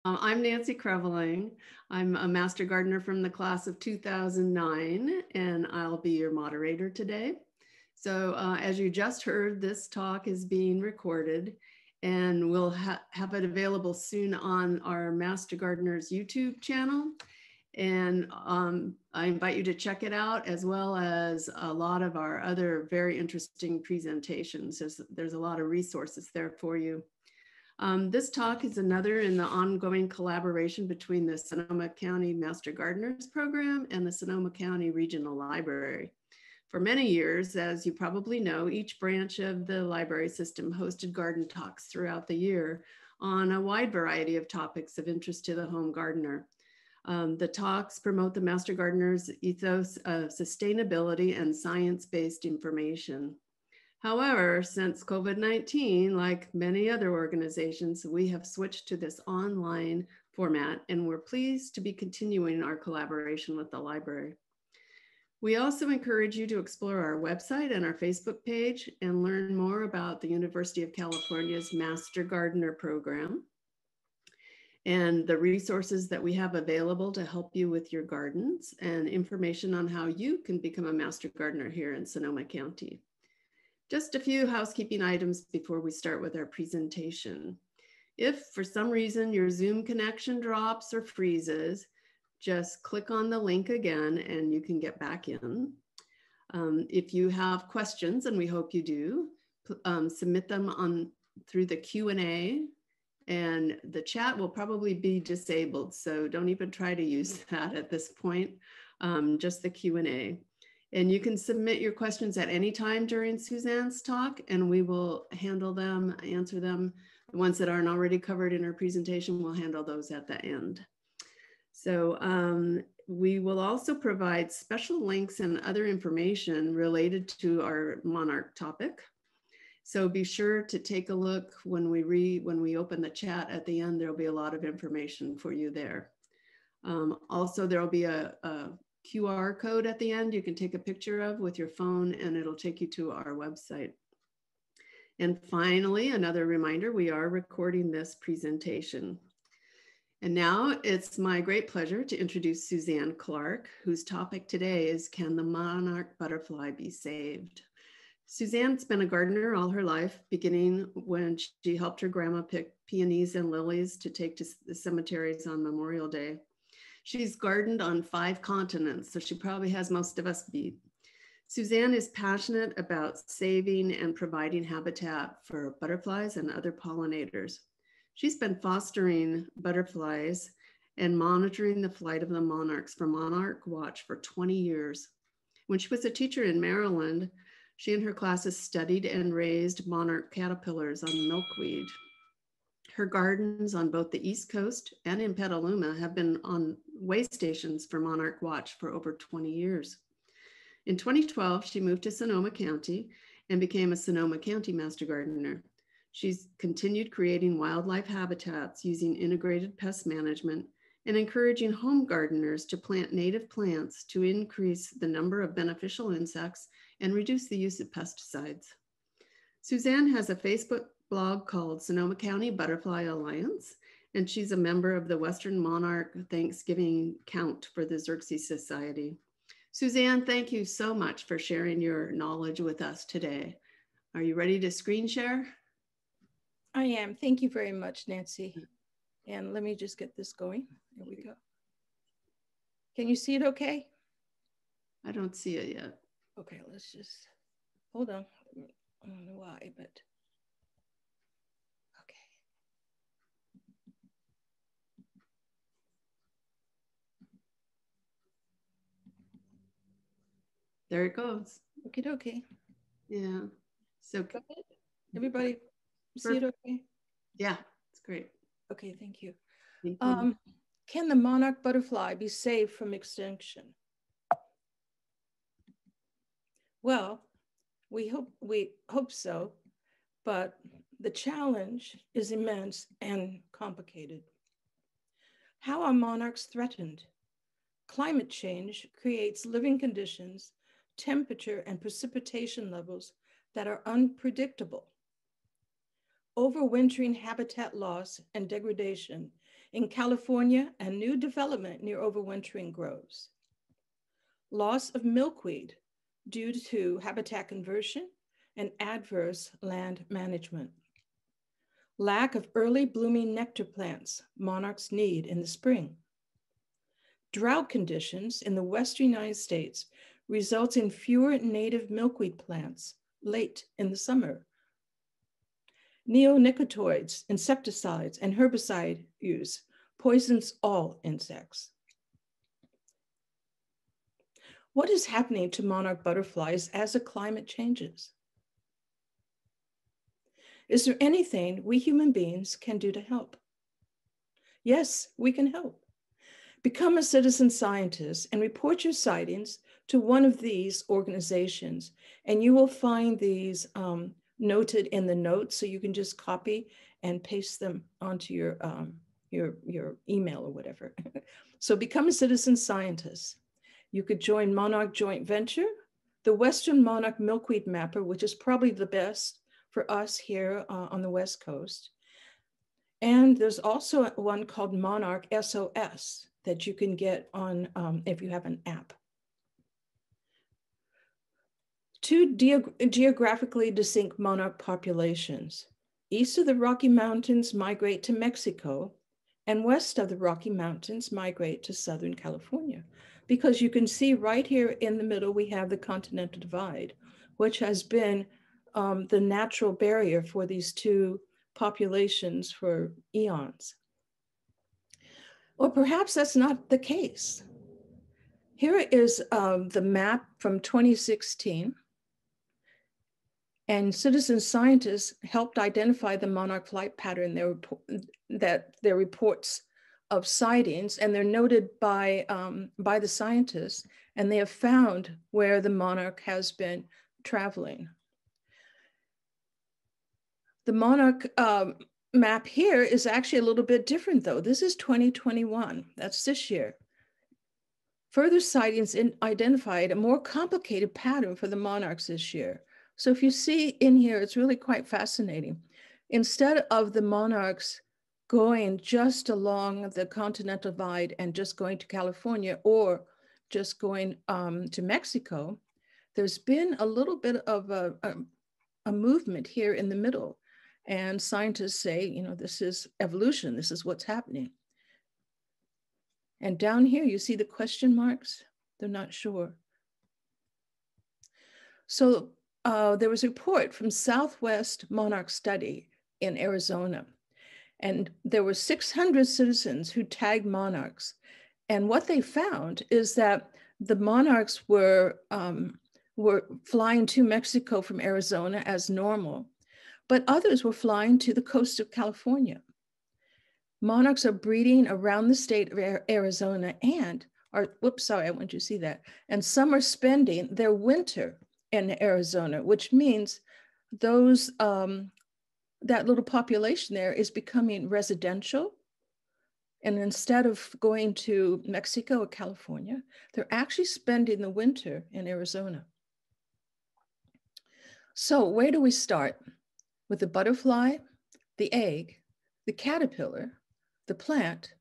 I'm Nancy Creveling. I'm a master gardener from the class of 2009, and I'll be your moderator today. So as you just heard, this talk is being recorded, and we'll have it available soon on our Master Gardeners YouTube channel. And I invite you to check it out, as well as a lot of our other very interesting presentations. There's a lot of resources there for you. This talk is another in the ongoing collaboration between the Sonoma County Master Gardeners Program and the Sonoma County Regional Library. For many years, as you probably know, each branch of the library system hosted garden talks throughout the year on a wide variety of topics of interest to the home gardener. The talks promote the Master Gardeners' ethos of sustainability and science-based information. However, since COVID-19, like many other organizations, we have switched to this online format, and we're pleased to be continuing our collaboration with the library. We also encourage you to explore our website and our Facebook page and learn more about the University of California's Master Gardener program and the resources that we have available to help you with your gardens and information on how you can become a Master Gardener here in Sonoma County. Just a few housekeeping items before we start with our presentation. If for some reason your Zoom connection drops or freezes, just click on the link again and you can get back in. If you have questions, and we hope you do, submit them through the Q&A, and the chat will probably be disabled, so don't even try to use that at this point, just the Q&A. And you can submit your questions at any time during Suzanne's talk, and we will handle them, answer them. The ones that aren't already covered in our presentation, we'll handle those at the end. So we will also provide special links and other information related to our Monarch topic. So be sure to take a look when we open the chat at the end. There'll be a lot of information for you there. Also, there'll be a QR code at the end you can take a picture of with your phone, and it'll take you to our website. And finally, another reminder, we are recording this presentation. And now it's my great pleasure to introduce Suzanne Clark, whose topic today is, can the monarch butterfly be saved? Suzanne's been a gardener all her life, beginning when she helped her grandma pick peonies and lilies to take to the cemeteries on Memorial Day. She's gardened on 5 continents, so she probably has most of us beat. Suzanne is passionate about saving and providing habitat for butterflies and other pollinators. She's been fostering butterflies and monitoring the flight of the monarchs for Monarch Watch for 20 years. When she was a teacher in Maryland, she and her classes studied and raised monarch caterpillars on milkweed. Her gardens on both the East Coast and in Petaluma have been on way stations for Monarch Watch for over 20 years. In 2012, she moved to Sonoma County and became a Sonoma County Master Gardener. She's continued creating wildlife habitats using integrated pest management and encouraging home gardeners to plant native plants to increase the number of beneficial insects and reduce the use of pesticides. Suzanne has a Facebook blog called Sonoma County Butterfly Alliance, and she's a member of the Western Monarch Thanksgiving Count for the Xerces Society. Suzanne, thank you so much for sharing your knowledge with us today. Are you ready to screen share? I am. Thank you very much, Nancy. And let me just get this going. There we go. Can you see it okay? I don't see it yet. Okay, let's just, hold on. I don't know why, but okay. There it goes. Okay. Yeah. So everybody see it okay? Yeah, it's great. Okay, thank you. Thank you. Can the monarch butterfly be saved from extinction? Well, we hope so, but the challenge is immense and complicated. How are monarchs threatened? Climate change creates living conditions, temperature, and precipitation levels that are unpredictable. Overwintering, habitat loss, and degradation in California and new development near overwintering groves. Loss of milkweed due to habitat conversion and adverse land management. Lack of early blooming nectar plants monarchs need in the spring. Drought conditions in the western United States results in fewer native milkweed plants late in the summer. Neonicotinoids, insecticides, and herbicide use poisons all insects. What is happening to monarch butterflies as the climate changes? Is there anything we human beings can do to help? Yes, we can help. Become a citizen scientist and report your sightings to one of these organizations, and you will find these noted in the notes, so you can just copy and paste them onto your email or whatever. So become a citizen scientist. You could join Monarch Joint Venture, the Western Monarch Milkweed Mapper, which is probably the best for us here on the West Coast. And there's also one called Monarch SOS that you can get on if you have an app. Two geographically distinct monarch populations. East of the Rocky Mountains migrate to Mexico, and west of the Rocky Mountains migrate to Southern California. Because you can see right here in the middle, we have the continental divide, which has been the natural barrier for these two populations for eons. Or perhaps that's not the case. Here is the map from 2016. And citizen scientists helped identify the monarch flight pattern, their reports of sightings, and they're noted by the scientists, and they have found where the monarch has been traveling. The monarch map here is actually a little bit different though. This is 2021, that's this year. Further sightings identified a more complicated pattern for the monarchs this year. So if you see in here, it's really quite fascinating. Instead of the monarchs going just along the continental divide and just going to California or just going to Mexico, there's been a little bit of a movement here in the middle. And scientists say, you know, this is evolution, this is what's happening. And down here, you see the question marks? They're not sure. So there was a report from Southwest Monarch Study in Arizona, and there were 600 citizens who tagged monarchs. And what they found is that the monarchs were flying to Mexico from Arizona as normal, but others were flying to the coast of California. Monarchs are breeding around the state of Arizona and I want you to see that. And some are spending their winter in Arizona, which means those, that little population there is becoming residential. And instead of going to Mexico or California, they're actually spending the winter in Arizona. So where do we start? With the butterfly, the egg, the caterpillar, the plant,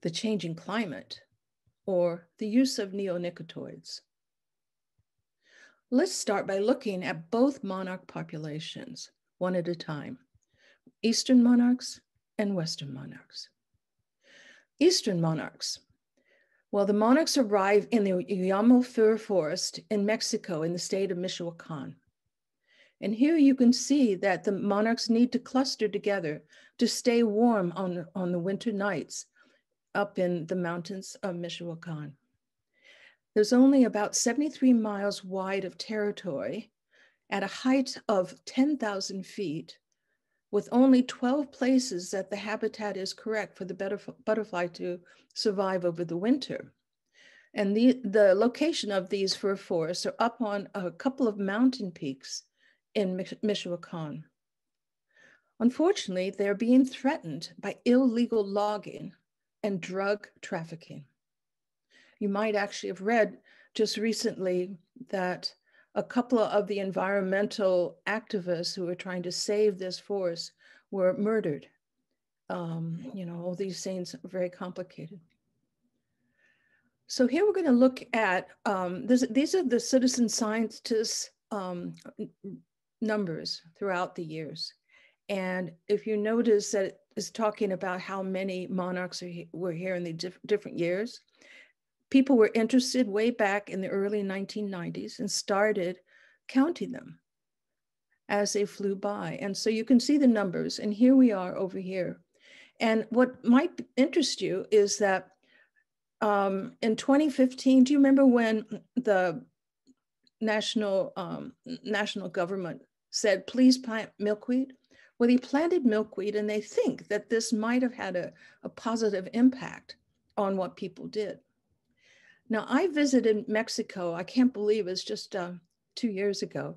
the changing climate, or the use of neonicotinoids. Let's start by looking at both monarch populations, one at a time, Eastern monarchs and Western monarchs. Eastern monarchs. Well, the monarchs arrive in the oyamel fir forest in Mexico in the state of Michoacán. And here you can see that the monarchs need to cluster together to stay warm on the winter nights up in the mountains of Michoacán. There's only about 73 miles wide of territory at a height of 10,000 feet, with only 12 places that the habitat is correct for the butterfly to survive over the winter. And the location of these fir forests are up on a couple of mountain peaks in Michoacán. Unfortunately, they're being threatened by illegal logging and drug trafficking. You might actually have read just recently that a couple of the environmental activists who were trying to save this forest were murdered You know, all these things are very complicated. So here we're going to look at, these are the citizen scientists numbers throughout the years. And if you notice that it's talking about how many monarchs were here in the different years, people were interested way back in the early 1990s and started counting them as they flew by. And so you can see the numbers, and here we are over here. And what might interest you is that in 2015, do you remember when the national government said, please plant milkweed? Well, they planted milkweed, and they think that this might have had a positive impact on what people did. Now, I visited Mexico. I can't believe it's just 2 years ago.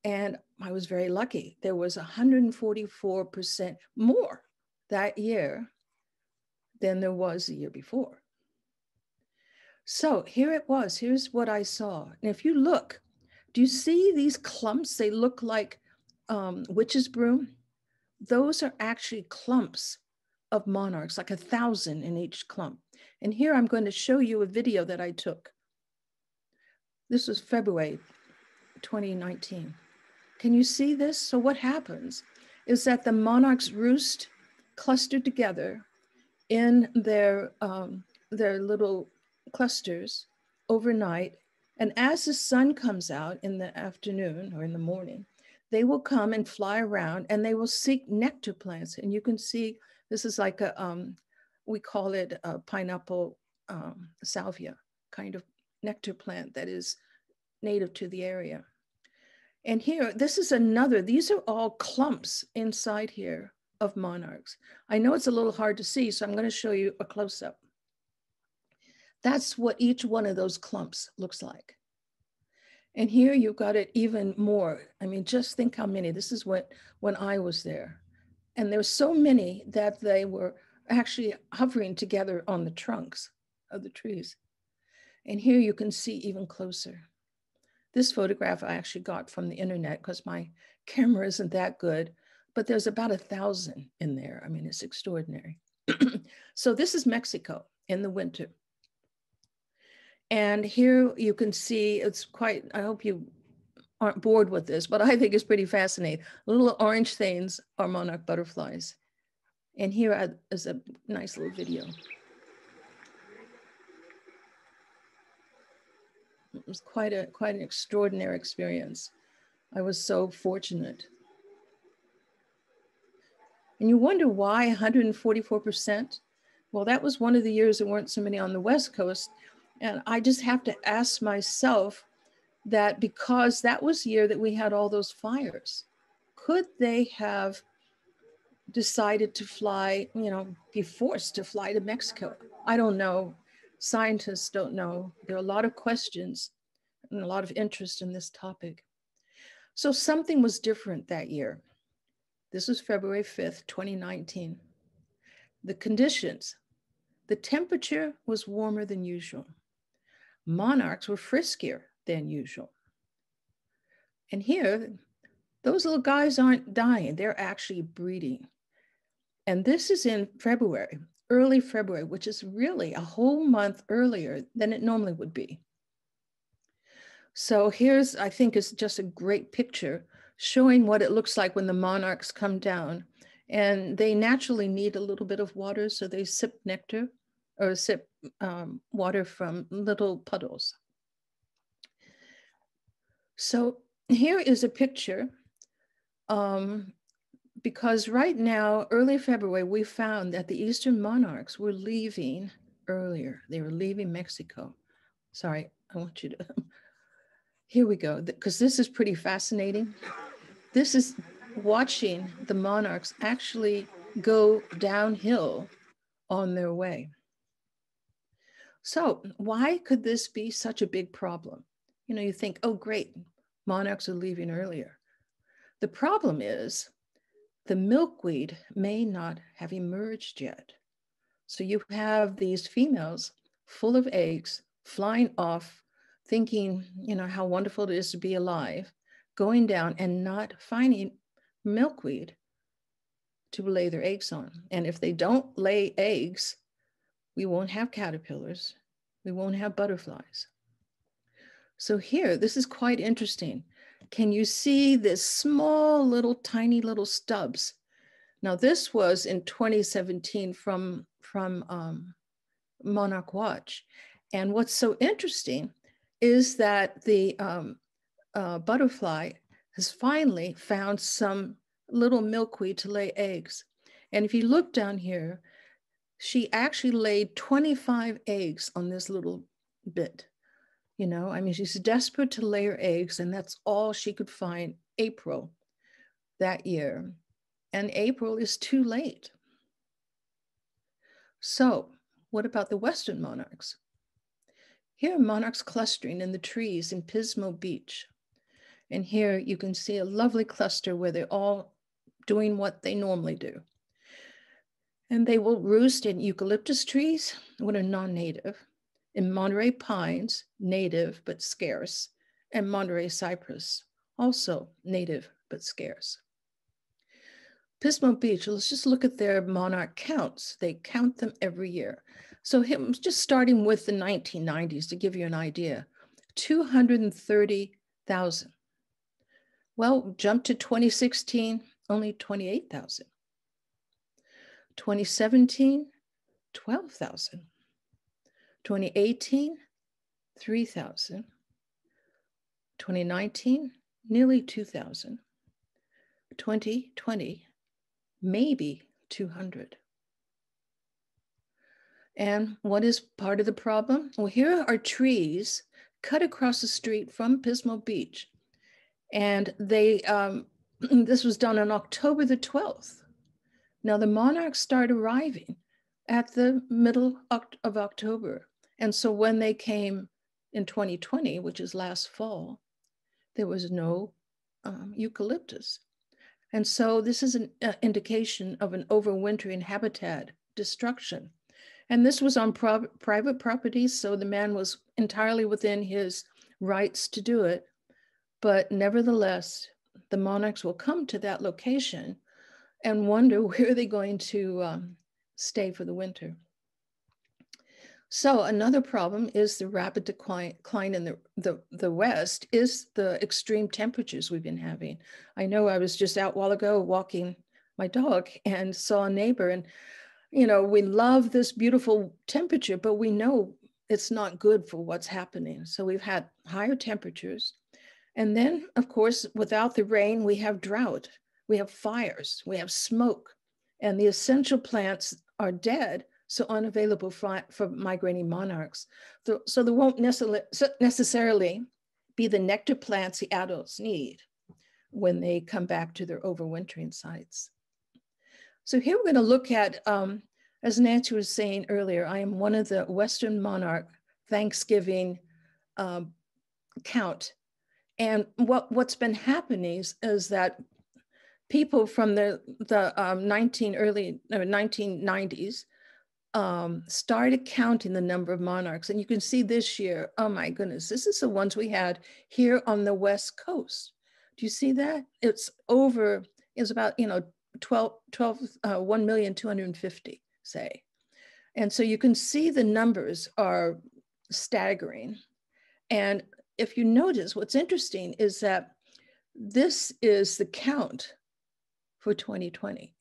And I was very lucky. There was 144% more that year than there was the year before. So here it was. Here's what I saw. And if you look, do you see these clumps? They look like witch's broom. Those are actually clumps of monarchs, like 1,000 in each clump. And here I'm going to show you a video that I took. This was February 2019. Can you see this? So what happens is that the monarchs roost clustered together in their little clusters overnight. And as the sun comes out in the afternoon or in the morning, they will come and fly around, and they will seek nectar plants. And you can see this is like a, we call it a pineapple salvia kind of nectar plant that is native to the area. And here, this is another, these are all clumps inside here of monarchs. I know it's a little hard to see, so I'm going to show you a close-up. That's what each one of those clumps looks like. And here you've got it even more. I mean, just think how many. This is when I was there. And there were so many that they were actually hovering together on the trunks of the trees. And here you can see even closer. This photograph I actually got from the internet because my camera isn't that good, but there's about 1,000 in there. I mean, it's extraordinary. So this is Mexico in the winter. And here you can see, it's quite, I hope you aren't bored with this, but I think it's pretty fascinating. Little orange things are monarch butterflies. And here is a nice little video. It was quite an extraordinary experience. I was so fortunate. And you wonder why 144%? Well, that was one of the years there weren't so many on the West Coast. And I just have to ask myself that because that was the year that we had all those fires, could they have decided to fly, you know, be forced to fly to Mexico? I don't know. Scientists don't know. There are a lot of questions and a lot of interest in this topic. So something was different that year. This was February 5th, 2019. The conditions, the temperature was warmer than usual. Monarchs were friskier than usual. And here, those little guys aren't dying, they're actually breeding. And this is in February, early February, which is really a whole month earlier than it normally would be. So here's, I think, is just a great picture showing what it looks like when the monarchs come down. And they naturally need a little bit of water, so they sip nectar or sip water from little puddles. So here is a picture, because right now, early February, we found that the eastern monarchs were leaving earlier. They were leaving Mexico. Sorry, I want you to, here we go, because this is pretty fascinating. This is watching the monarchs actually go downhill on their way. So why could this be such a big problem? You know, you think, oh, great, monarchs are leaving earlier. The problem is the milkweed may not have emerged yet. So you have these females full of eggs flying off, thinking, you know, how wonderful it is to be alive, going down and not finding milkweed. to lay their eggs on. And if they don't lay eggs, we won't have caterpillars. We won't have butterflies. So here, this is quite interesting. Can you see this small little, tiny little stubs? Now this was in 2017 from Monarch Watch. And what's so interesting is that the butterfly has finally found some little milkweed to lay eggs. And if you look down here, she actually laid 25 eggs on this little bit. You know, I mean, she's desperate to lay her eggs, and that's all she could find April that year. And April is too late. So what about the Western monarchs? Here are monarchs clustering in the trees in Pismo Beach. And here you can see a lovely cluster where they're all doing what they normally do. And they will roost in eucalyptus trees, what are non-native, in Monterey pines, native but scarce, and Monterey cypress, also native but scarce. Pismo Beach, let's just look at their monarch counts. They count them every year. So just starting with the 1990s to give you an idea, 230,000. Well, jump to 2016, only 28,000. 2017, 12,000. 2018, 3,000. 2019, nearly 2,000. 2020, maybe 200. And what is part of the problem? Well, here are trees cut across the street from Pismo Beach. And they, this was done on October the 12th. Now the monarchs start arriving at the middle of October. And so when they came in 2020, which is last fall, there was no eucalyptus. And so this is an indication of an overwintering habitat destruction. And this was on private property, so the man was entirely within his rights to do it. But nevertheless, the monarchs will come to that location and wonder where they're going to stay for the winter. So another problem is the rapid decline in the West is the extreme temperatures we've been having. I know I was just out a while ago walking my dog and saw a neighbor, and you know, we love this beautiful temperature, but we know it's not good for what's happening. So we've had higher temperatures. And then, of course, without the rain, we have drought, we have fires, we have smoke, and the essential plants are dead, so unavailable for migrating monarchs. So there won't necessarily be the nectar plants the adults need when they come back to their overwintering sites. So here we're going to look at, as Nancy was saying earlier, I am one of the Western monarch Thanksgiving count. And what's been happening is that people from the 1990s started counting the number of monarchs. And you can see this year, oh my goodness, this is the ones we had here on the West Coast. Do you see that? It's about, 1,250,000, say. And so you can see the numbers are staggering. And if you notice, what's interesting is that this is the count for 2020.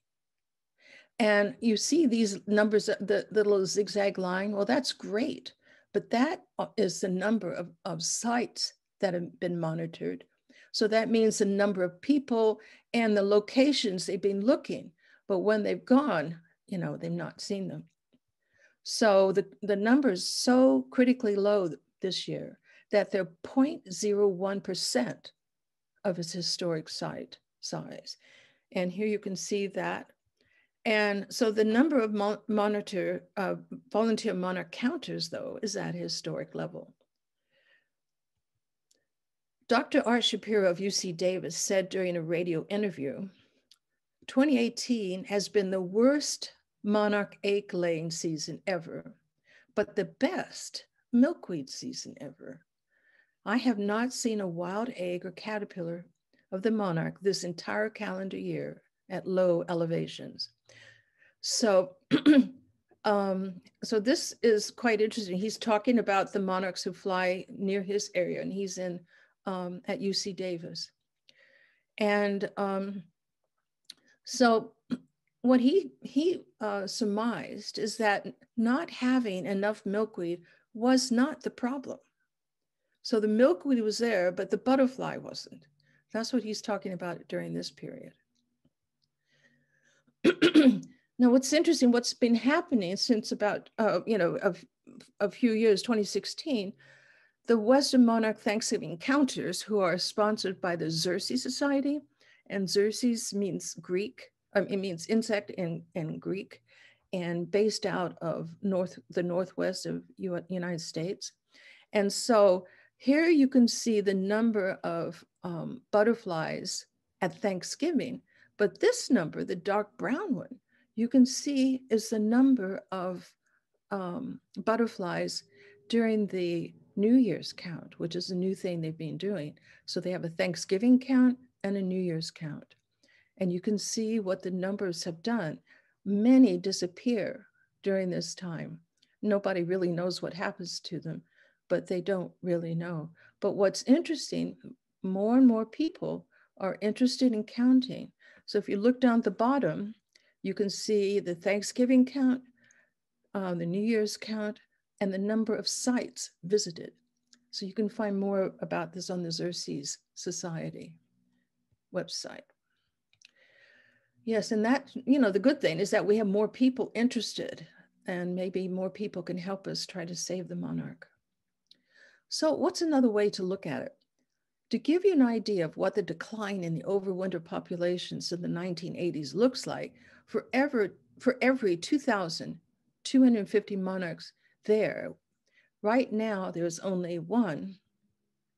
And you see these numbers, the little zigzag line, well, that's great. But that is the number of sites that have been monitored. So that means the number of people and the locations they've been looking. But when they've gone, they've not seen them. So the number is so critically low this year that they're 0.01% of its historic site size. And here you can see that. And so the number of volunteer monarch counters, though, is at a historic level. Dr. Art Shapiro of UC Davis said during a radio interview, 2018 has been the worst monarch egg laying season ever, but the best milkweed season ever. I have not seen a wild egg or caterpillar of the monarch this entire calendar year, at low elevations. So, so this is quite interesting. He's talking about the monarchs who fly near his area, and he's in at UC Davis. And so what he surmised is that not having enough milkweed was not the problem. So the milkweed was there, but the butterfly wasn't. That's what he's talking about during this period. Now, what's interesting, what's been happening since about, a few years, 2016, the Western Monarch Thanksgiving Counters, who are sponsored by the Xerces Society, and Xerces means Greek, it means insect in Greek, and based out of the northwest of United States. And so here you can see the number of butterflies at Thanksgiving, but this number, the dark brown one, you can see is the number of butterflies during the New Year's count, which is a new thing they've been doing. So they have a Thanksgiving count and a New Year's count. And you can see what the numbers have done. Many disappear during this time. Nobody really knows what happens to them, but they don't really know. But what's interesting, more and more people are interested in counting. So if you look down at the bottom, you can see the Thanksgiving count, the New Year's count, and the number of sites visited. So you can find more about this on the Xerces Society website. Yes, and that, the good thing is that we have more people interested, and maybe more people can help us try to save the monarch. So what's another way to look at it? To give you an idea of what the decline in the overwinter populations in the 1980s looks like, for every 2,250 monarchs there, right now there's only one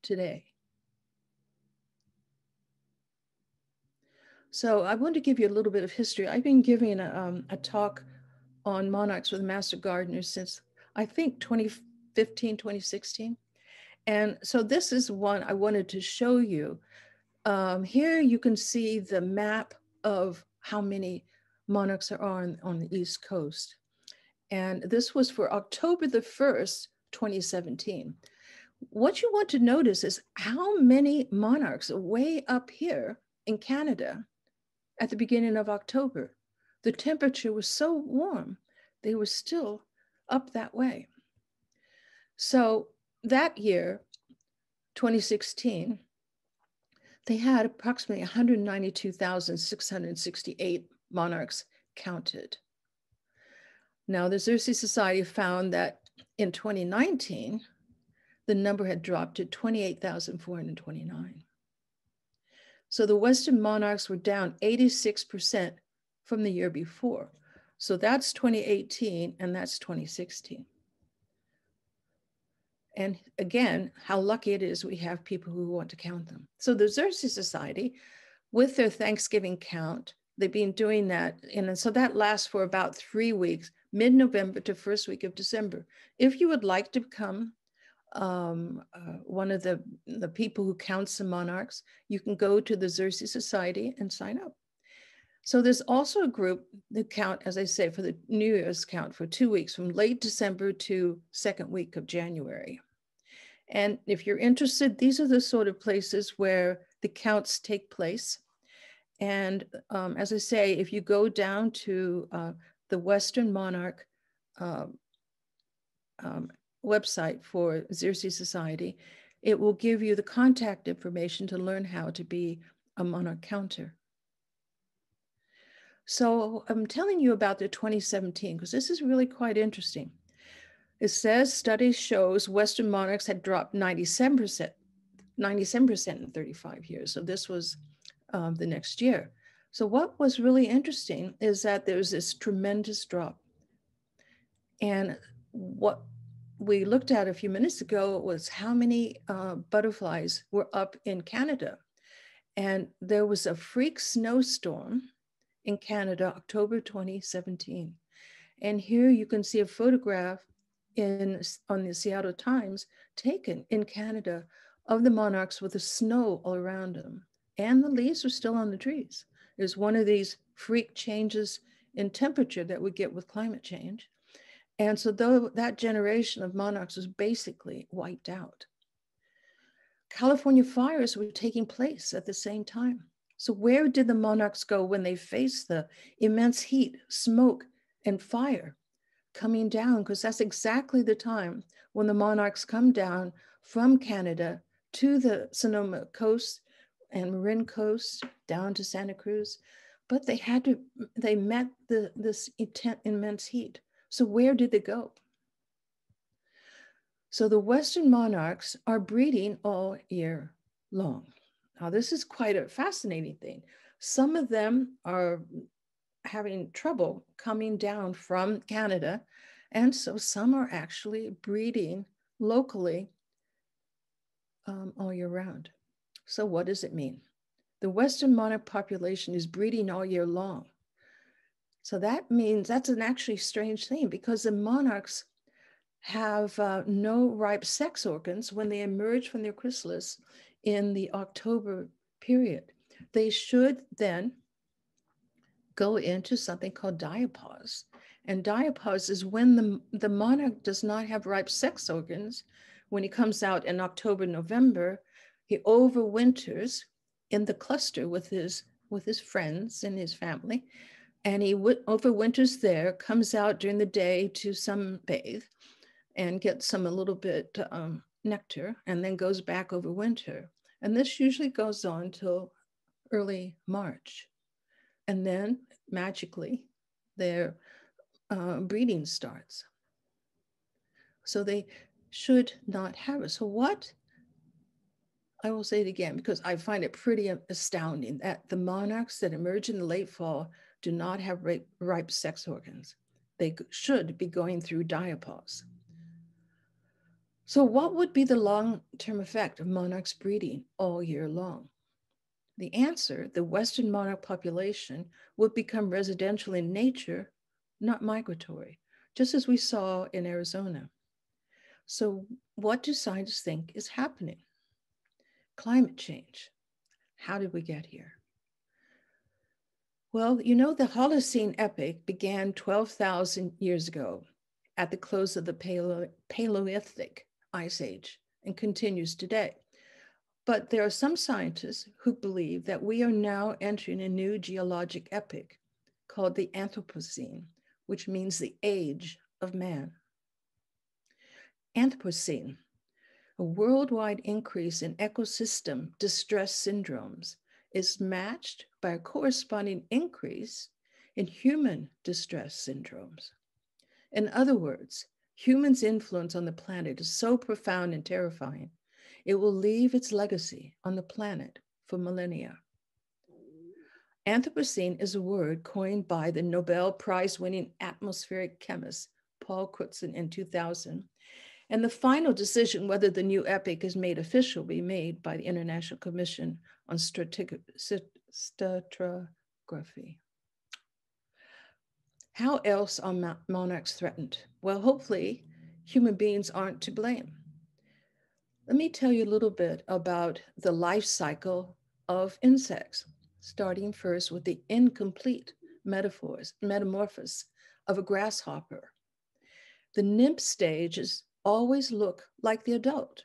today. So I want to give you a little bit of history. I've been giving a talk on monarchs with master gardeners since, I think, 2015, 2016. And so this is one I wanted to show you. Here you can see the map of how many monarchs there are on the East Coast. And this was for October the 1st, 2017. What you want to notice is how many monarchs are way up here in Canada at the beginning of October. The temperature was so warm, they were still up that way. So that year, 2016, they had approximately 192,668 monarchs counted. Now, the Xerces Society found that in 2019, the number had dropped to 28,429. So the Western monarchs were down 86% from the year before. So that's 2018 and that's 2016. And again, how lucky it is we have people who want to count them. So the Xerces Society, with their Thanksgiving count, they've been doing that. And so that lasts for about 3 weeks, mid-November to first week of December. If you would like to become one of the people who counts the monarchs, you can go to the Xerces Society and sign up. So there's also a group that count, as I say, for the New Year's count for 2 weeks, from late December to second week of January. And if you're interested, these are the sort of places where the counts take place. And as I say, if you go down to the Western Monarch website for Xerces Society, it will give you the contact information to learn how to be a monarch counter. So I'm telling you about the 2017, because this is really quite interesting. It says study shows Western monarchs had dropped 97% in 35 years. So this was the next year. So what was really interesting is that there's this tremendous drop. And what we looked at a few minutes ago was how many butterflies were up in Canada. And there was a freak snowstorm in Canada, October 2017. And here you can see a photograph on the Seattle Times taken in Canada of the monarchs with the snow all around them. And the leaves are still on the trees. It was one of these freak changes in temperature that we get with climate change. And so though that generation of monarchs was basically wiped out. California fires were taking place at the same time. So where did the monarchs go when they faced the immense heat, smoke, and fire coming down? Because that's exactly the time when the monarchs come down from Canada to the Sonoma coast and Marin coast down to Santa Cruz. But they met this immense heat. So where did they go? So the Western monarchs are breeding all year long. Now, this is quite a fascinating thing. Some of them are having trouble coming down from Canada, and so some are actually breeding locally all year round. So what does it mean? The Western monarch population is breeding all year long. So that means that's an actually strange thing, because the monarchs have no ripe sex organs when they emerge from their chrysalis in the October period. They should then go into something called diapause. And diapause is when the monarch does not have ripe sex organs. When he comes out in October, November, he overwinters in the cluster with his friends and his family. And he overwinters there, comes out during the day to sunbathe and get a little bit nectar, and then goes back over winter. And this usually goes on till early March. And then magically their breeding starts. So they should not have it. So what, I will say it again, because I find it pretty astounding that the monarchs that emerge in the late fall do not have ripe sex organs. They should be going through diapause. So what would be the long-term effect of monarchs breeding all year long? The answer, the Western monarch population would become residential in nature, not migratory, just as we saw in Arizona. So what do scientists think is happening? Climate change. How did we get here? Well, you know, the Holocene epoch began 12,000 years ago at the close of the Paleolithic Ice Age and continues today. But there are some scientists who believe that we are now entering a new geologic epoch called the Anthropocene, which means the age of man. Anthropocene, a worldwide increase in ecosystem distress syndromes, is matched by a corresponding increase in human distress syndromes. In other words, humans' influence on the planet is so profound and terrifying, it will leave its legacy on the planet for millennia. Anthropocene is a word coined by the Nobel Prize-winning atmospheric chemist Paul Crutzen in 2000. And the final decision whether the new epoch is made official will be made by the International Commission on Stratigraphy. How else are monarchs threatened? Well, hopefully human beings aren't to blame. Let me tell you a little bit about the life cycle of insects, starting first with the incomplete metamorphosis of a grasshopper. The nymph stages always look like the adult.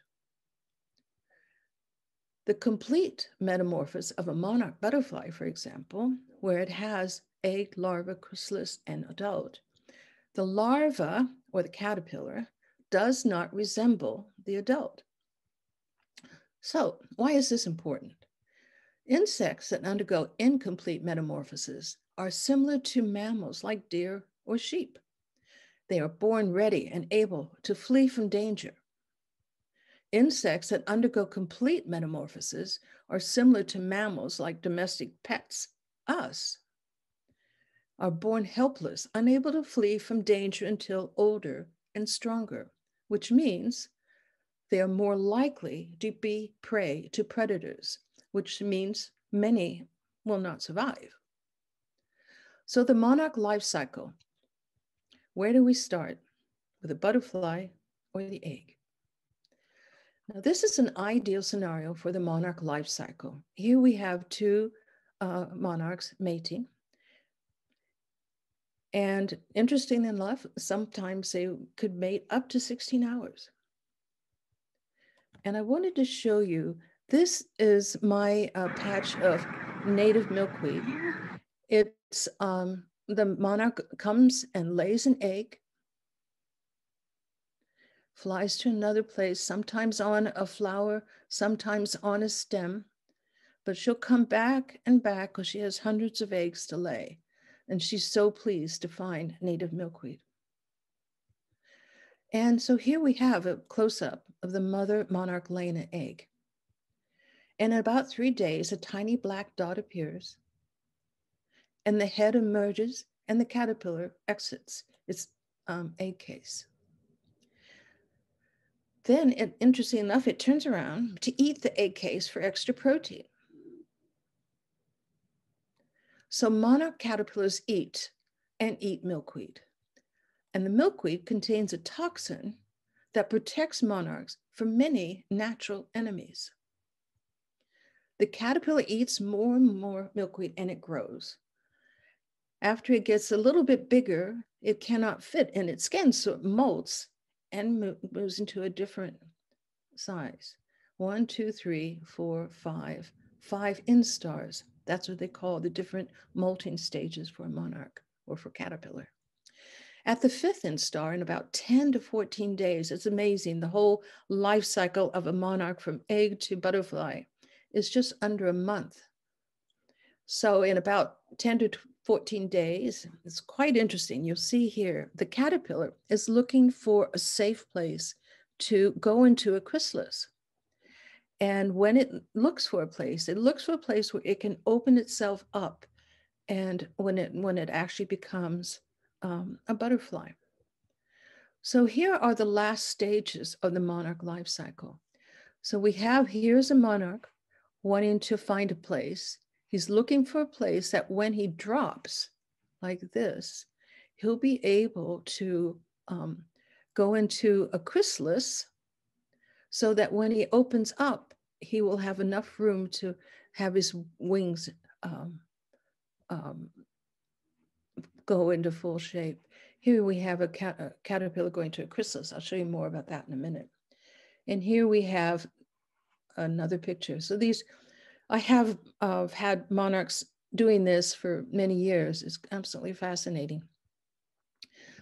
The complete metamorphosis of a monarch butterfly, for example, where it has egg, larva, chrysalis, and adult, the larva, or the caterpillar, does not resemble the adult. So why is this important? Insects that undergo incomplete metamorphosis are similar to mammals like deer or sheep. They are born ready and able to flee from danger. Insects that undergo complete metamorphosis are similar to mammals like domestic pets, us, are born helpless, unable to flee from danger until older and stronger, which means they are more likely to be prey to predators, which means many will not survive. So the monarch life cycle, where do we start? With a butterfly or the egg? Now, this is an ideal scenario for the monarch life cycle. Here we have two monarchs mating. And interestingly enough, sometimes they could mate up to 16 hours. And I wanted to show you, this is my patch of native milkweed. It's the monarch comes and lays an egg, flies to another place, sometimes on a flower, sometimes on a stem, but she'll come back and back because she has hundreds of eggs to lay. And she's so pleased to find native milkweed. And so here we have a close-up of the mother monarch laying an egg. And in about 3 days, a tiny black dot appears, and the head emerges, and the caterpillar exits its egg case. Then, interesting enough, it turns around to eat the egg case for extra protein. So monarch caterpillars eat milkweed. And the milkweed contains a toxin that protects monarchs from many natural enemies. The caterpillar eats more and more milkweed, and it grows. After it gets a little bit bigger, it cannot fit in its skin, so it molts and moves into a different size. 1, 2, 3, 4, 5, 5 instars. That's what they call the different molting stages for a monarch or for caterpillar. At the 5th instar, in about 10 to 14 days, it's amazing. The whole life cycle of a monarch from egg to butterfly is just under a month. So in about 10 to 14 days, it's quite interesting. You'll see here, the caterpillar is looking for a safe place to go into a chrysalis. And when it looks for a place, it looks for a place where it can open itself up. And when it actually becomes a butterfly. So here are the last stages of the monarch life cycle. So we have, here's a monarch wanting to find a place. He's looking for a place that when he drops like this, he'll be able to go into a chrysalis so that when he opens up, he will have enough room to have his wings go into full shape. Here we have a caterpillar going to a chrysalis. I'll show you more about that in a minute. And here we have another picture. So these, I have had monarchs doing this for many years. It's absolutely fascinating.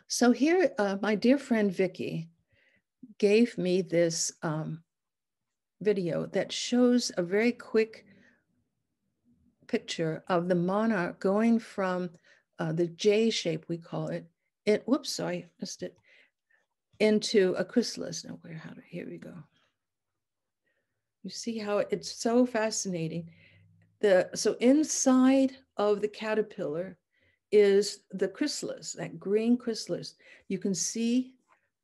So here, my dear friend Vicky gave me this video that shows a very quick picture of the monarch going from the J shape, we call it, whoops, sorry, missed it, into a chrysalis. Now, here we go. You see how it's so fascinating. So inside of the caterpillar is the chrysalis, that green chrysalis. You can see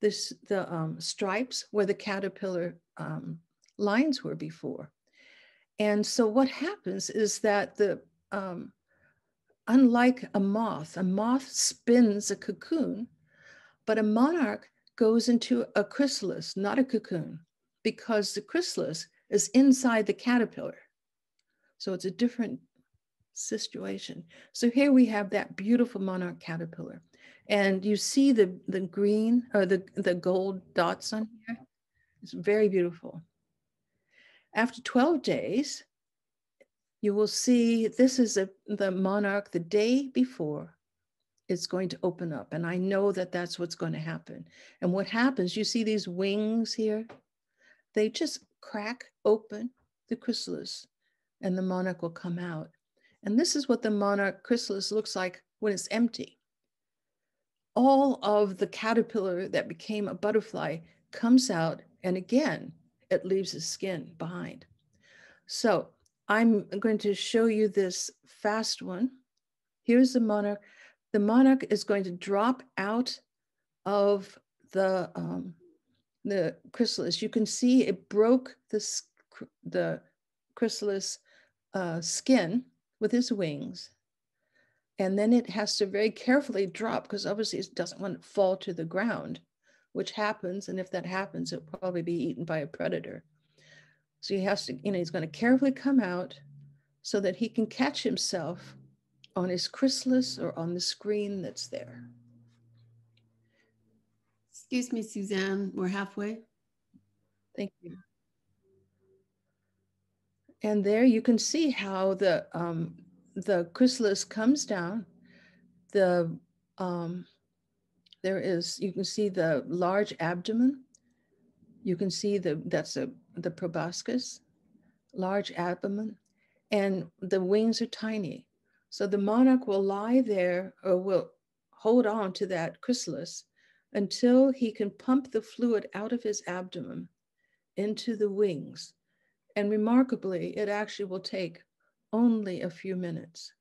the stripes where the caterpillar lines were before. And so what happens is that unlike a moth spins a cocoon, but a monarch goes into a chrysalis, not a cocoon, because the chrysalis is inside the caterpillar. So it's a different situation. So here we have that beautiful monarch caterpillar. And you see the green or the gold dots on here. It's very beautiful. After 12 days, you will see this is the monarch the day before it's going to open up. And I know that that's what's going to happen. And what happens, you see these wings here? They just crack open the chrysalis and the monarch will come out. And this is what the monarch chrysalis looks like when it's empty. All of the caterpillar that became a butterfly comes out, and again, it leaves its skin behind. So I'm going to show you this fast one. Here's the monarch. The monarch is going to drop out of the chrysalis. You can see it broke the chrysalis skin with his wings. And then it has to very carefully drop because obviously it doesn't want to fall to the ground, which happens. And if that happens, it'll probably be eaten by a predator. So he has to, he's going to carefully come out so that he can catch himself on his chrysalis or on the screen that's there. Excuse me, Suzanne, we're halfway. Thank you. And there you can see how the chrysalis comes down. The you can see the large abdomen. You can see that's the proboscis, large abdomen, and the wings are tiny. So the monarch will lie there or will hold on to that chrysalis until he can pump the fluid out of his abdomen into the wings. And remarkably, it actually will take only a few minutes,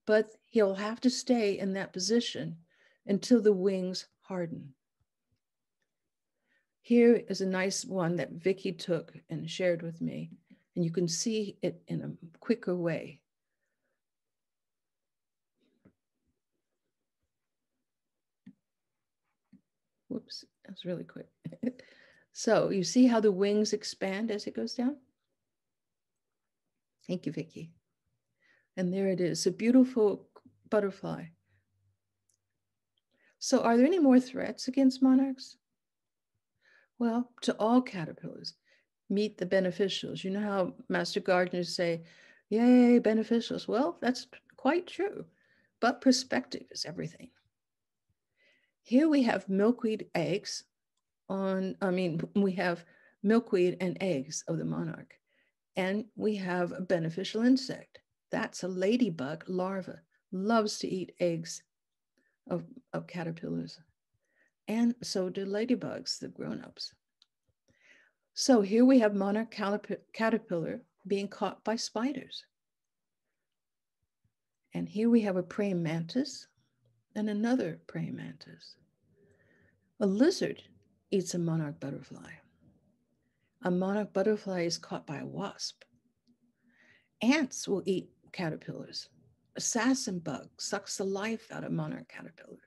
but he'll have to stay in that position until the wings harden. Here is a nice one that Vicki took and shared with me, and you can see it in a quicker way. Whoops, that's really quick. So you see how the wings expand as it goes down? Thank you, Vicki. And there it is, a beautiful butterfly. So are there any more threats against monarchs? Well, to all caterpillars, meet the beneficials. You know how master gardeners say, yay, beneficials. Well, that's quite true, but perspective is everything. Here we have milkweed eggs we have milkweed and eggs of the monarch. And we have a beneficial insect. That's a ladybug larva, loves to eat eggs of caterpillars. And so do ladybugs, the grown-ups. So here we have monarch caterpillar being caught by spiders. And here we have a praying mantis and another praying mantis. A lizard eats a monarch butterfly. A monarch butterfly is caught by a wasp. Ants will eat caterpillars. Assassin bug sucks the life out of monarch caterpillar.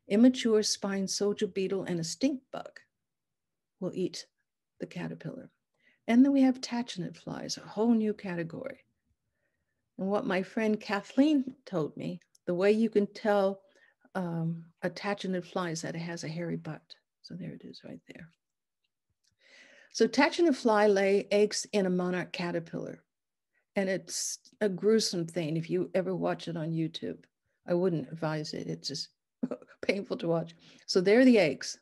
Immature spine soldier beetle and a stink bug will eat the caterpillar. And then we have tachinid flies, a whole new category. And what my friend Kathleen told me, the way you can tell a tachinid fly is that it has a hairy butt. So there it is right there. So tachinid fly lay eggs in a monarch caterpillar. And it's a gruesome thing. If you ever watch it on YouTube, I wouldn't advise it. It's just painful to watch. So there are the eggs.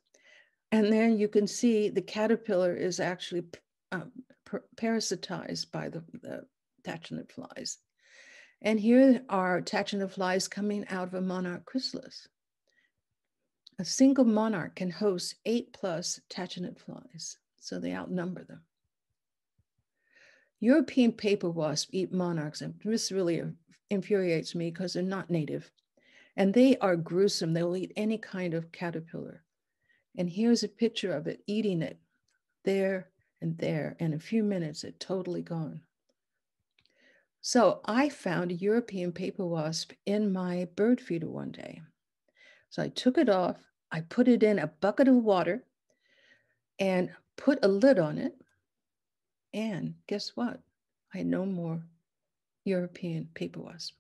And then you can see the caterpillar is actually parasitized by the tachinid flies. And here are tachinid flies coming out of a monarch chrysalis. A single monarch can host 8+ tachinid flies, so they outnumber them. European paper wasps eat monarchs, and this really infuriates me because they're not native. And they are gruesome. They'll eat any kind of caterpillar. And here's a picture of it eating it there and there. In a few minutes, it's totally gone. So I found a European paper wasp in my bird feeder one day. So I took it off, I put it in a bucket of water and put a lid on it. And guess what? I had no more European paper wasp.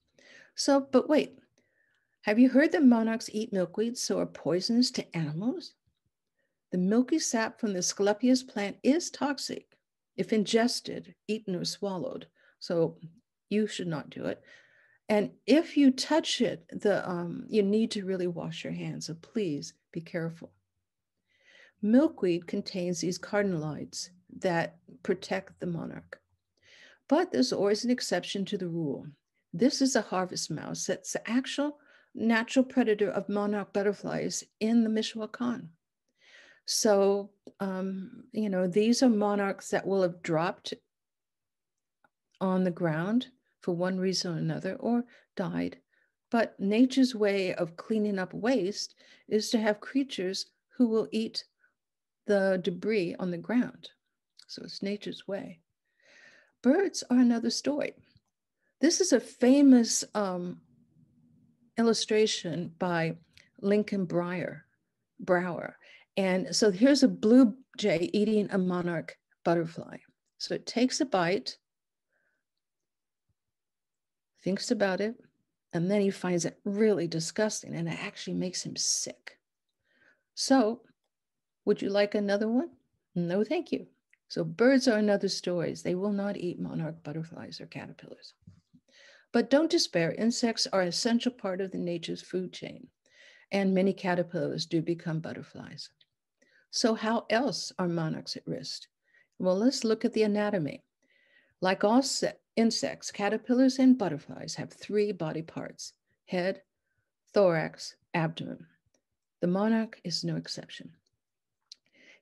So, but wait, have you heard that monarchs eat milkweed so are poisonous to animals? The milky sap from the Asclepias plant is toxic if ingested, eaten, or swallowed. So you should not do it. And if you touch it, you need to really wash your hands. So please be careful. Milkweed contains these carotenoids that protect the monarch. But there's always an exception to the rule. This is a harvest mouse that's the actual natural predator of monarch butterflies in the Michoacán. So, these are monarchs that will have dropped on the ground for one reason or another or died. But nature's way of cleaning up waste is to have creatures who will eat the debris on the ground. So it's nature's way. Birds are another story. This is a famous illustration by Lincoln Brower. And so here's a blue jay eating a monarch butterfly. So it takes a bite, thinks about it, and then he finds it really disgusting, and it actually makes him sick. So, would you like another one? No, thank you. So birds are another story. They will not eat monarch butterflies or caterpillars. But don't despair. Insects are an essential part of the nature's food chain, and many caterpillars do become butterflies. So how else are monarchs at risk? Well, let's look at the anatomy. Like all insects, caterpillars and butterflies have 3 body parts: head, thorax, abdomen. The monarch is no exception.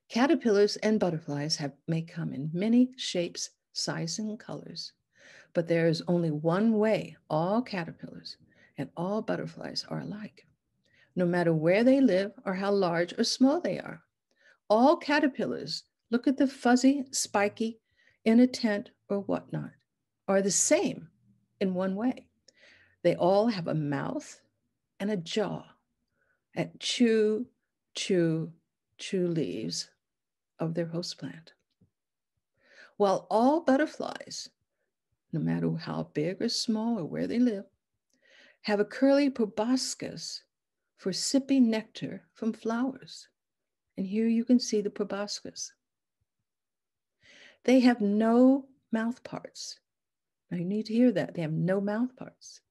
Caterpillars and butterflies may come in many shapes, sizes, and colors, but there is only one way all caterpillars and all butterflies are alike, no matter where they live or how large or small they are. All caterpillars, look at the fuzzy, spiky, in a tent or whatnot, are the same in one way. They all have a mouth and a jaw and chew leaves of their host plant. While all butterflies, no matter how big or small or where they live, have a curly proboscis for sipping nectar from flowers. And here you can see the proboscis. They have no mouth parts. Now you need to hear that. They have no mouth parts.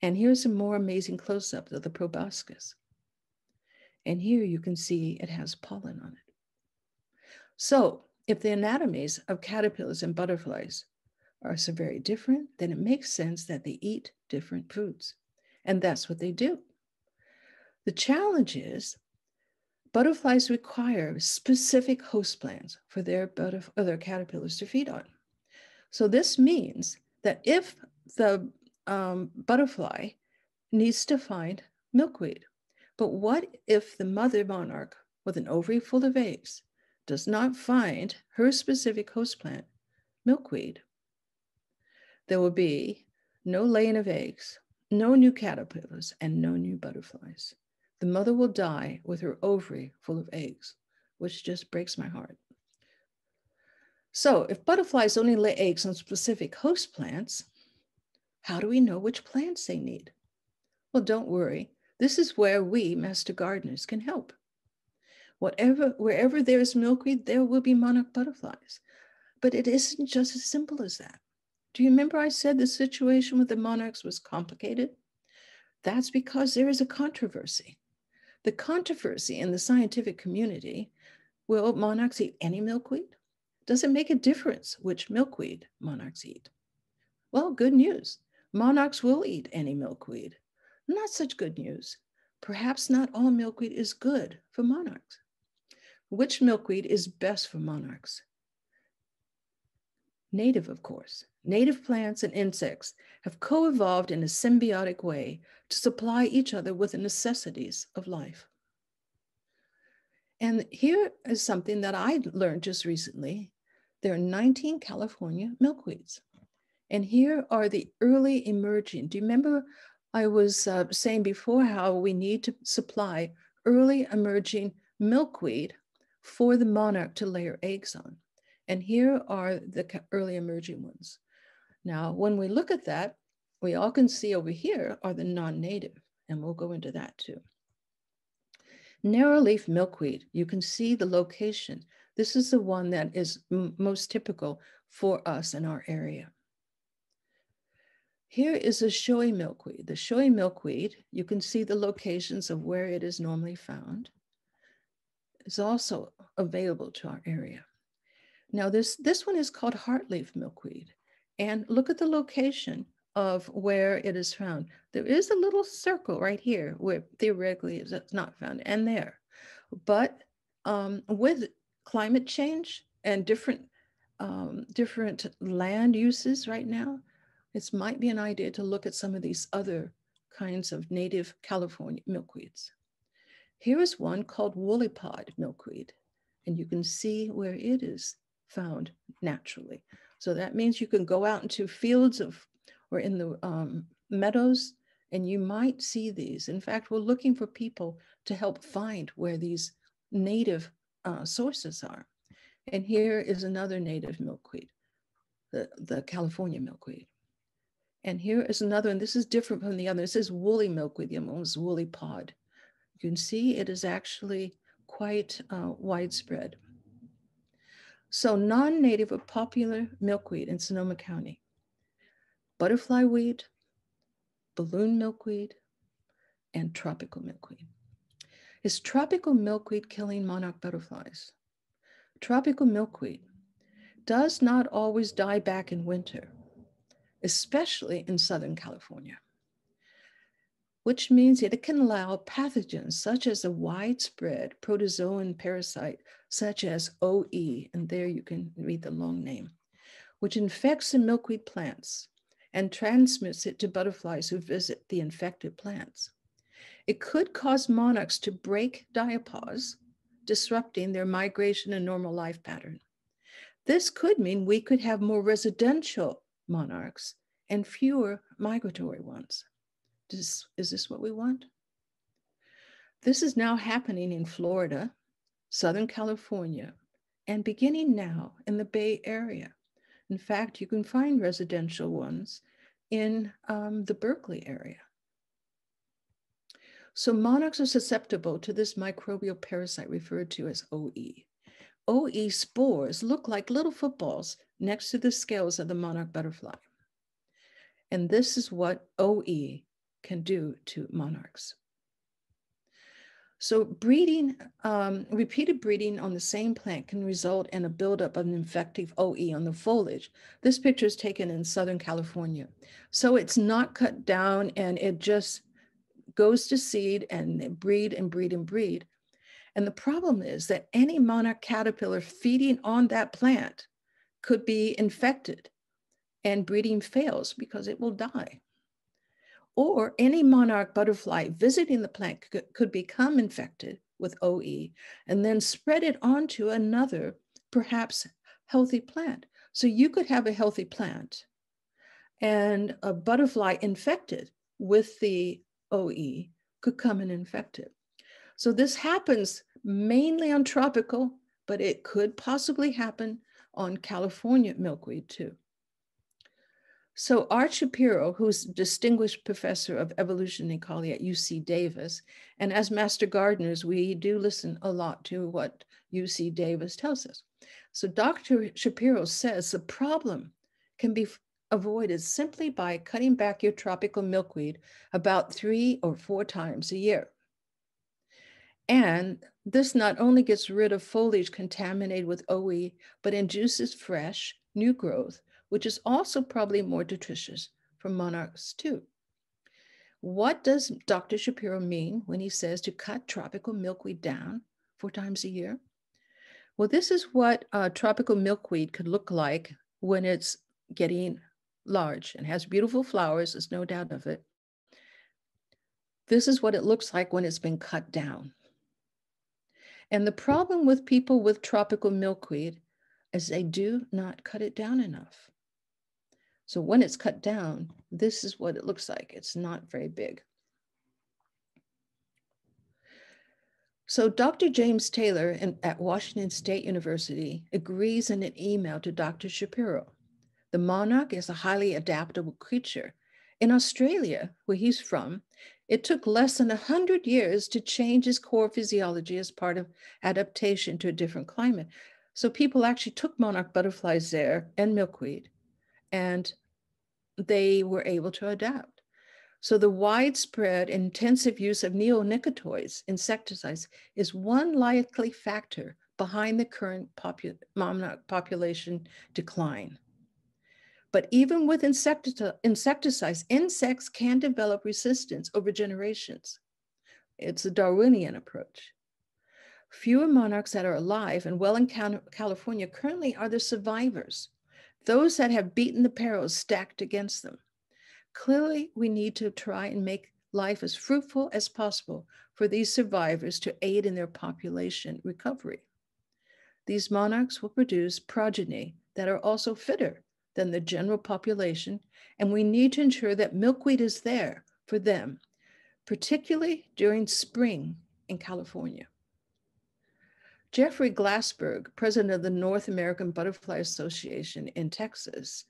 And here's some more amazing close-ups of the proboscis. And here you can see it has pollen on it. So if the anatomies of caterpillars and butterflies are so very different, then it makes sense that they eat different foods. And that's what they do. The challenge is butterflies require specific host plants for their caterpillars to feed on. So this means that if the butterfly needs to find milkweed, but what if the mother monarch with an ovary full of eggs does not find her specific host plant, milkweed? There will be no laying of eggs, no new caterpillars, and no new butterflies. The mother will die with her ovary full of eggs, which just breaks my heart. So if butterflies only lay eggs on specific host plants, how do we know which plants they need? Well, don't worry. This is where we, master gardeners, can help. Wherever there's milkweed, there will be monarch butterflies. But it isn't just as simple as that. Do you remember I said the situation with the monarchs was complicated? That's because there is a controversy. The controversy in the scientific community, will monarchs eat any milkweed? Does it make a difference which milkweed monarchs eat? Well, good news. Monarchs will eat any milkweed. Not such good news. Perhaps not all milkweed is good for monarchs. Which milkweed is best for monarchs? Native, of course. Native plants and insects have co-evolved in a symbiotic way to supply each other with the necessities of life. And here is something that I learned just recently. There are 19 California milkweeds. And here are the early emerging. Do you remember I was saying before how we need to supply early emerging milkweed for the monarch to lay her eggs on? And here are the early emerging ones. Now, when we look at that, we all can see over here are the non-native, and we'll go into that too. Narrowleaf milkweed, you can see the location. This is the one that is most typical for us in our area. Here is a showy milkweed. The showy milkweed, you can see the locations of where it is normally found. It's also available to our area. Now this one is called heartleaf milkweed. And look at the location of where it is found. There is a little circle right here where theoretically it's not found, and there. But with climate change and different land uses right now, it might be an idea to look at some of these other kinds of native California milkweeds. Here is one called woolly pod milkweed, and you can see where it is found naturally. So that means you can go out into fields or in the meadows, and you might see these. In fact, we're looking for people to help find where these native sources are. And here is another native milkweed, the California milkweed. And here is another, and this is different from the other. This is woolly milkweed, the other one was woolly pod. You can see it is actually quite widespread. So non-native or popular milkweed in Sonoma County: butterfly weed, balloon milkweed, and tropical milkweed. Is tropical milkweed killing monarch butterflies? Tropical milkweed does not always die back in winter, especially in Southern California, which means that it can allow pathogens such as a widespread protozoan parasite, such as OE, and there you can read the long name, which infects the milkweed plants and transmits it to butterflies who visit the infected plants. It could cause monarchs to break diapause, disrupting their migration and normal life pattern. This could mean we could have more residential monarchs and fewer migratory ones. Is this what we want? This is now happening in Florida, Southern California, and beginning now in the Bay Area. In fact, you can find residential ones in the Berkeley area. So monarchs are susceptible to this microbial parasite referred to as OE. OE spores look like little footballs next to the scales of the monarch butterfly. And this is what OE can do to monarchs. So breeding, repeated breeding on the same plant can result in a buildup of an infective OE on the foliage. This picture is taken in Southern California. So it's not cut down and it just goes to seed and breed and breed and breed. And the problem is that any monarch caterpillar feeding on that plant could be infected and breeding fails because it will die. Or any monarch butterfly visiting the plant could become infected with OE and then spread it onto another, perhaps healthy plant. So you could have a healthy plant and a butterfly infected with the OE could come and infect it. So this happens mainly on tropical, but it could possibly happen on California milkweed too. So Art Shapiro, who's distinguished professor of evolution and ecology at UC Davis, and as master gardeners, we do listen a lot to what UC Davis tells us. So Dr. Shapiro says the problem can be avoided simply by cutting back your tropical milkweed about 3 or 4 times a year. And this not only gets rid of foliage contaminated with OE, but induces fresh, new growth, which is also probably more nutritious for monarchs too. What does Dr. Shapiro mean when he says to cut tropical milkweed down 4 times a year? Well, this is what tropical milkweed could look like when it's getting large and has beautiful flowers, there's no doubt of it. This is what it looks like when it's been cut down. And the problem with people with tropical milkweed is they do not cut it down enough. So when it's cut down, this is what it looks like. It's not very big. So Dr. James Taylor at Washington State University agrees in an email to Dr. Shapiro. The monarch is a highly adaptable creature. In Australia, where he's from, it took less than 100 years to change his core physiology as part of adaptation to a different climate. So people actually took monarch butterflies there and milkweed, and they were able to adapt. So the widespread intensive use of neonicotinoids, insecticides, is one likely factor behind the current monarch population decline. But even with insecticides, insects can develop resistance over generations. It's a Darwinian approach. Fewer monarchs that are alive and well in California currently are the survivors, those that have beaten the perils stacked against them. Clearly, we need to try and make life as fruitful as possible for these survivors to aid in their population recovery. These monarchs will produce progeny that are also fitter than the general population, and we need to ensure that milkweed is there for them, particularly during spring in California. Jeffrey Glassberg, president of the North American Butterfly Association in Texas,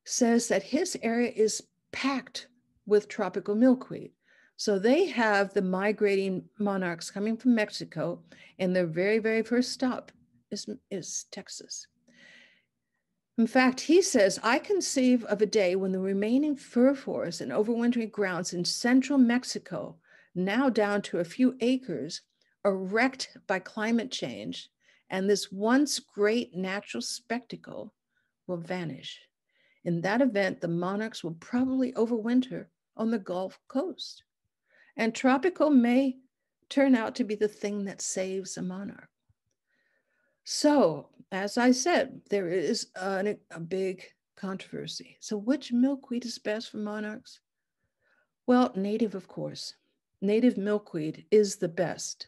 says that his area is packed with tropical milkweed. So they have the migrating monarchs coming from Mexico, and their very, very first stop is Texas. In fact, he says, I conceive of a day when the remaining fir forests and overwintering grounds in central Mexico, now down to a few acres, are wrecked by climate change, and this once great natural spectacle will vanish. In that event, the monarchs will probably overwinter on the Gulf Coast. And tropical may turn out to be the thing that saves a monarch. So, as I said, there is a big controversy. So which milkweed is best for monarchs? Well, native, of course. Native milkweed is the best.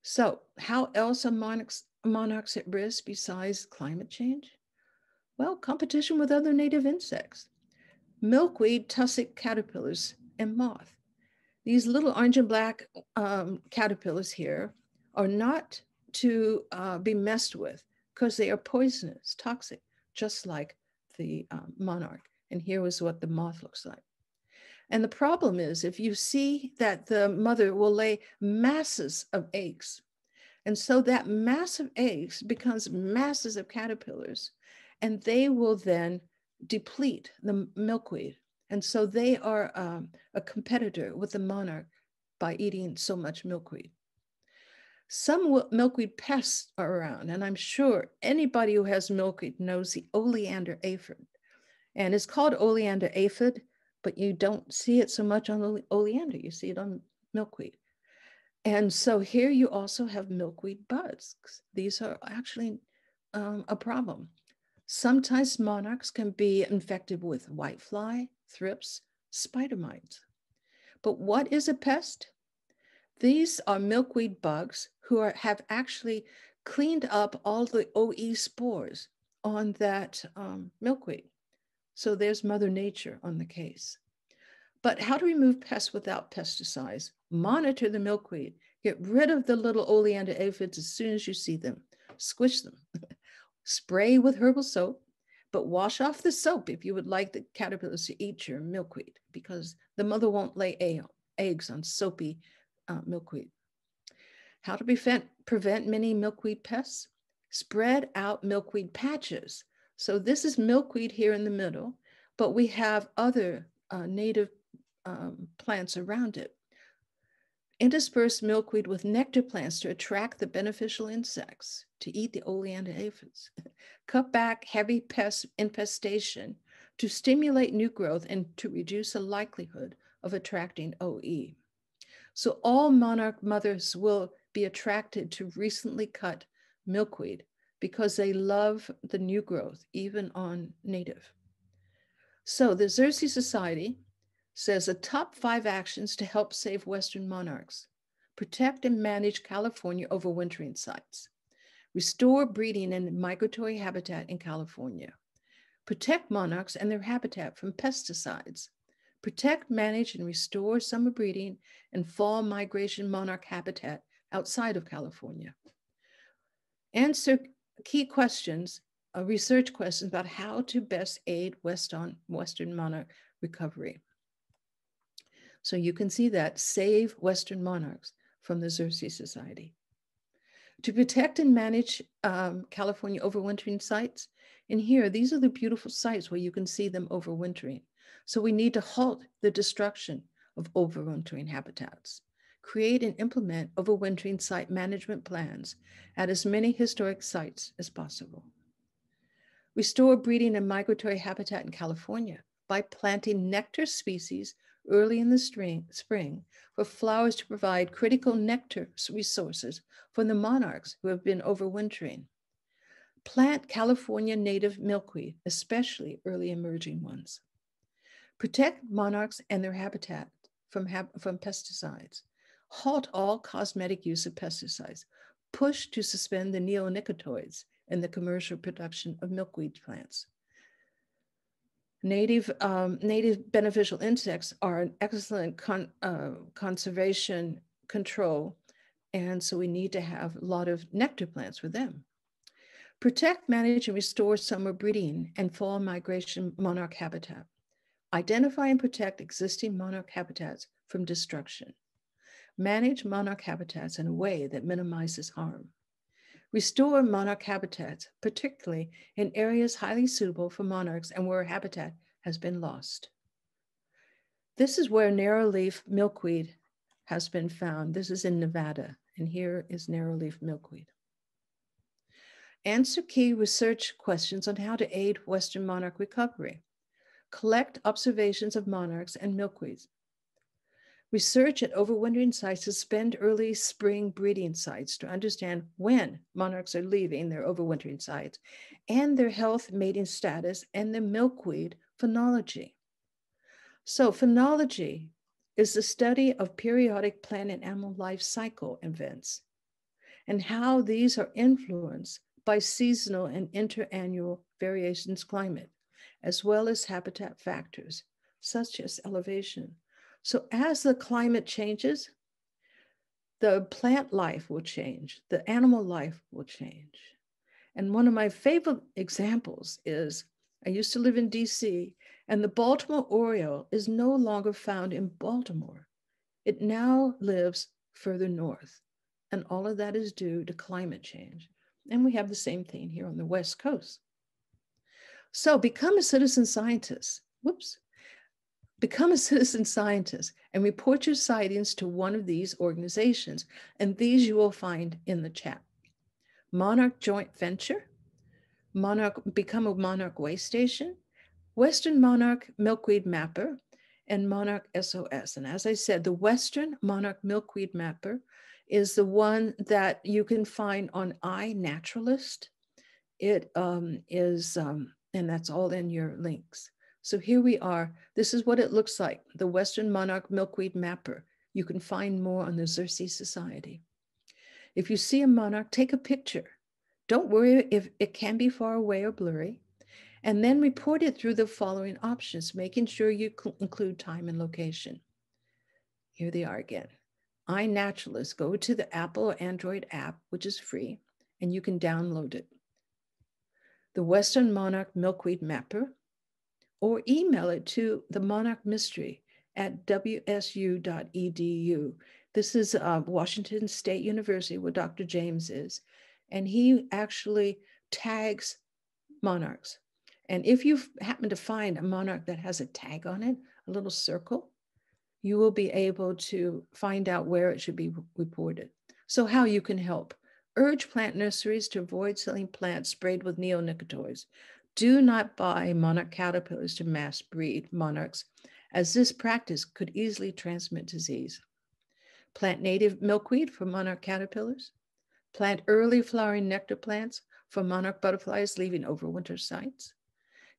So how else are monarchs at risk besides climate change? Well, competition with other native insects. Milkweed, tussock caterpillars, and moth. These little orange and black caterpillars here are not to be messed with because they are poisonous, toxic, just like the monarch. And here is what the moth looks like. And the problem is if you see that the mother will lay masses of eggs, and so that mass of eggs becomes masses of caterpillars, and they will then deplete the milkweed. And so they are a competitor with the monarch by eating so much milkweed. Some milkweed pests are around, and I'm sure anybody who has milkweed knows the oleander aphid. And it's called oleander aphid, but you don't see it so much on oleander, you see it on milkweed. And so here you also have milkweed bugs. These are actually a problem. Sometimes monarchs can be infected with whitefly, thrips, spider mites. But what is a pest? These are milkweed bugs who have actually cleaned up all the OE spores on that milkweed. So there's Mother Nature on the case. But how to remove pests without pesticides? Monitor the milkweed. Get rid of the little oleander aphids as soon as you see them. Squish them. Spray with herbal soap, but wash off the soap if you would like the caterpillars to eat your milkweed, because the mother won't lay eggs on soapy milkweed. How to prevent many milkweed pests? Spread out milkweed patches. So this is milkweed here in the middle, but we have other native plants around it. Intersperse milkweed with nectar plants to attract the beneficial insects to eat the oleander aphids. Cut back heavy pest infestation to stimulate new growth and to reduce the likelihood of attracting OE. So all monarch mothers will be attracted to recently cut milkweed because they love the new growth, even on native. So the Xerces Society says the top 5 actions to help save Western monarchs: protect and manage California overwintering sites, restore breeding and migratory habitat in California, protect monarchs and their habitat from pesticides, protect, manage, and restore summer breeding and fall migration monarch habitat outside of California. Answer key questions, research questions about how to best aid Western monarch recovery. So you can see that save Western monarchs from the Xerces Society. To protect and manage California overwintering sites, and here, these are the beautiful sites where you can see them overwintering. So we need to halt the destruction of overwintering habitats, create and implement overwintering site management plans at as many historic sites as possible. Restore breeding and migratory habitat in California by planting nectar species early in the spring for flowers to provide critical nectar resources for the monarchs who have been overwintering. Plant California native milkweed, especially early emerging ones. Protect monarchs and their habitat from pesticides. Halt all cosmetic use of pesticides. Push to suspend the neonicotinoids in the commercial production of milkweed plants. Native beneficial insects are an excellent conservation control, and so we need to have a lot of nectar plants for them. Protect, manage, and restore summer breeding and fall migration monarch habitat. Identify and protect existing monarch habitats from destruction. Manage monarch habitats in a way that minimizes harm. Restore monarch habitats, particularly in areas highly suitable for monarchs and where habitat has been lost. This is where narrow-leaf milkweed has been found. This is in Nevada, and here is narrow-leaf milkweed. Answer key research questions on how to aid Western monarch recovery. Collect observations of monarchs and milkweeds. Research at overwintering sites, suspend early spring breeding sites to understand when monarchs are leaving their overwintering sites and their health, mating status, and the milkweed phenology. So phenology is the study of periodic plant and animal life cycle events and how these are influenced by seasonal and interannual variations in climate, as well as habitat factors, such as elevation. So as the climate changes, the plant life will change, the animal life will change. And one of my favorite examples is, I used to live in DC, and the Baltimore oriole is no longer found in Baltimore. It now lives further north. And all of that is due to climate change. And we have the same thing here on the West Coast. So become a citizen scientist. Become a citizen scientist and report your sightings to one of these organizations. And these you will find in the chat. Monarch Joint Venture, Become a Monarch Way Station, Western Monarch Milkweed Mapper, and Monarch SOS. And as I said, the Western Monarch Milkweed Mapper is the one that you can find on iNaturalist. It is, and that's all in your links. So here we are. This is what it looks like, the Western Monarch Milkweed Mapper. You can find more on the Xerces Society. If you see a monarch, take a picture. Don't worry if it can be far away or blurry. And then report it through the following options, making sure you include time and location. Here they are again. iNaturalist, go to the Apple or Android app, which is free, and you can download it. The Western Monarch Milkweed Mapper, or email it to the Monarch Mystery at wsu.edu. This is Washington State University, where Dr. James is, and he actually tags monarchs. And if you happen to find a monarch that has a tag on it, a little circle, you will be able to find out where it should be reported. So how you can help. Urge plant nurseries to avoid selling plants sprayed with neonicotinoids. Do not buy monarch caterpillars to mass breed monarchs, as this practice could easily transmit disease. Plant native milkweed for monarch caterpillars. Plant early flowering nectar plants for monarch butterflies leaving overwinter sites.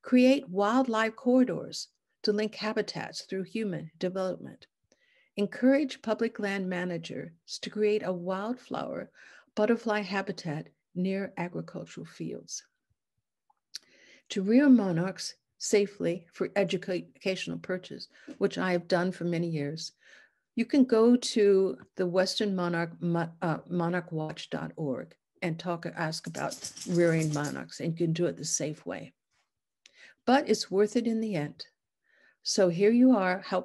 Create wildlife corridors to link habitats through human development. Encourage public land managers to create a wildflower butterfly habitat near agricultural fields. To rear monarchs safely for educational purpose, which I have done for many years, you can go to the Western Monarch, monarchwatch.org and ask about rearing monarchs, and you can do it the safe way. But it's worth it in the end. So here you are, how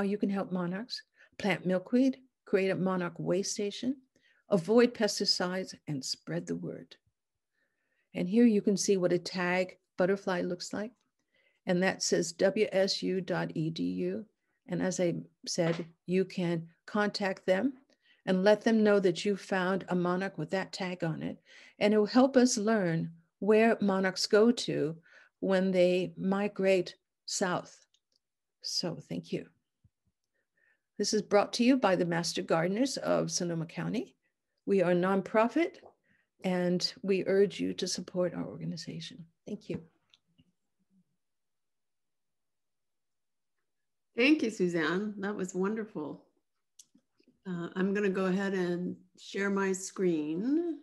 you can help monarchs. Plant milkweed, create a monarch way station, avoid pesticides, and spread the word. And here you can see what a tag butterfly looks like. And that says wsu.edu. And as I said, you can contact them and let them know that you found a monarch with that tag on it. And it will help us learn where monarchs go to when they migrate south. So thank you. This is brought to you by the Master Gardeners of Sonoma County. We are a nonprofit, and we urge you to support our organization. Thank you. Thank you, Suzanne. That was wonderful. I'm going to go ahead and share my screen.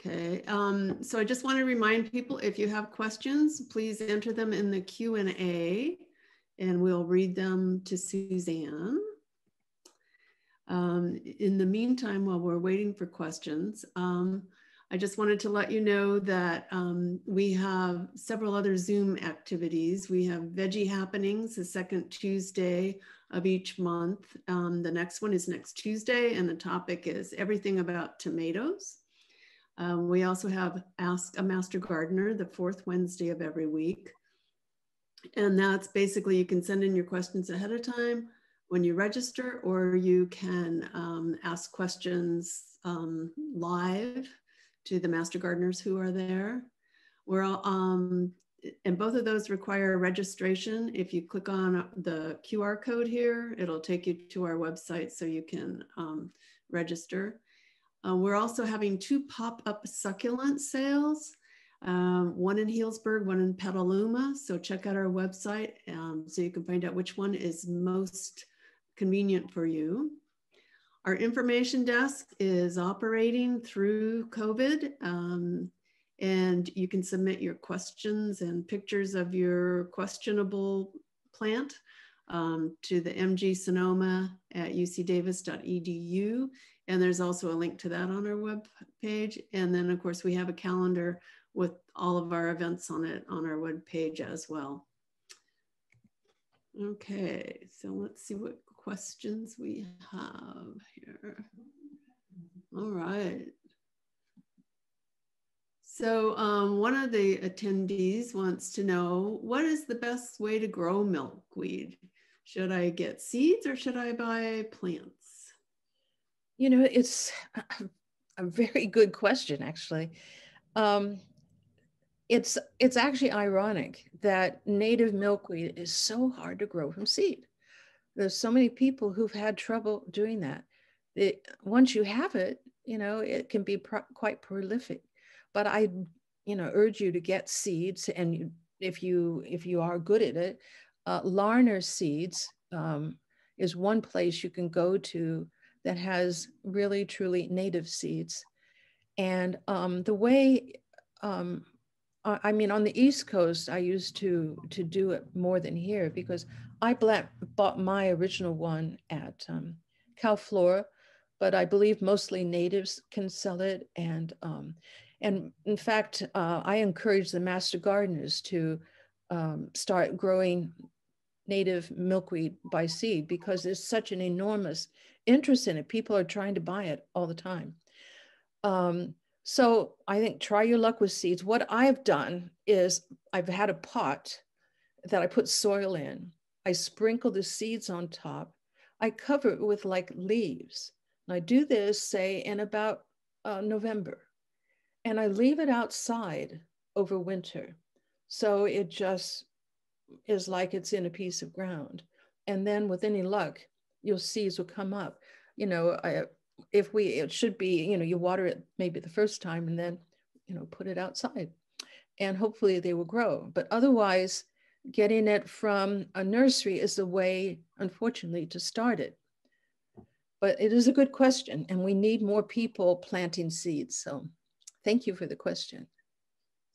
Okay, so I just want to remind people, if you have questions, please enter them in the Q&A and we'll read them to Suzanne. In the meantime, while we're waiting for questions, I just wanted to let you know that we have several other Zoom activities. We have Veggie Happenings, the second Tuesday of each month. The next one is next Tuesday, and the topic is everything about tomatoes. We also have Ask a Master Gardener, the fourth Wednesday of every week. And that's basically, you can send in your questions ahead of time when you register, or you can ask questions live to the Master Gardeners who are there. We're all, and both of those require registration. If you click on the QR code here, it'll take you to our website so you can register. We're also having 2 pop-up succulent sales, one in Healdsburg, one in Petaluma. So check out our website so you can find out which one is most convenient for you. Our information desk is operating through COVID, and you can submit your questions and pictures of your questionable plant to the mgsonoma@ucdavis.edu. And there's also a link to that on our web page. And then of course we have a calendar with all of our events on it on our web page as well. Okay, so let's see what questions we have here. All right. So one of the attendees wants to know, what is the best way to grow milkweed? Should I get seeds or should I buy plants? You know, it's a very good question, actually. It's actually ironic that native milkweed is so hard to grow from seed. There's so many people who've had trouble doing that. Once you have it, you know, it can be quite prolific. But I, you know, urge you to get seeds, and if you are good at it, Larner Seeds is one place you can go to that has really truly native seeds. And the way, I mean, on the East Coast, I used to do it more than here, because I bought my original one at Cal Flora, but I believe mostly natives can sell it. And in fact, I encourage the master gardeners to start growing native milkweed by seed, because there's such an enormous interest in it. People are trying to buy it all the time. So I think try your luck with seeds. What I've done is I've had a pot that I put soil in. I sprinkle the seeds on top. I cover it with like leaves. And I do this, say, in about November. And I leave it outside over winter. So it just is like it's in a piece of ground. And then with any luck, your seeds will come up. You know, it should be, you know, you water it maybe the first time and then, you know, put it outside and hopefully they will grow. But otherwise, getting it from a nursery is the way, unfortunately, to start it. But it is a good question, and we need more people planting seeds. So thank you for the question.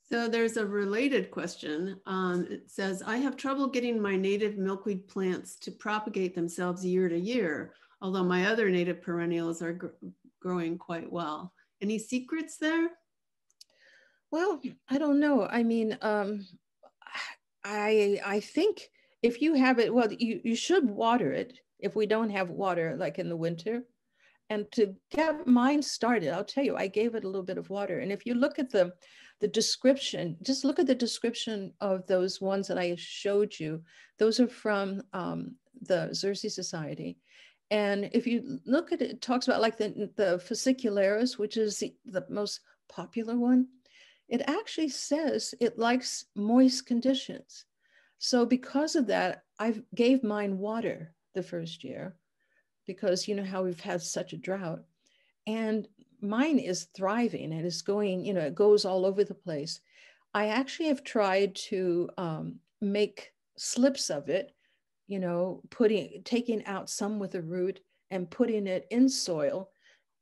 So there's a related question. It says, I have trouble getting my native milkweed plants to propagate themselves year to year, although my other native perennials are growing quite well. Any secrets there? Well, I don't know. I mean, I think if you have it, well, you should water it if we don't have water, like in the winter. And to get mine started, I'll tell you, I gave it a little bit of water. And if you look at the description, just look at the description of those ones that I showed you. Those are from the Xerces Society. And if you look at it, it talks about like the fascicularis, which is the most popular one. It actually says it likes moist conditions. So because of that, I gave mine water the first year, because you know how we've had such a drought. And mine is thriving and is going, you know, it goes all over the place. I actually have tried to make slips of it, you know, taking out some with a root and putting it in soil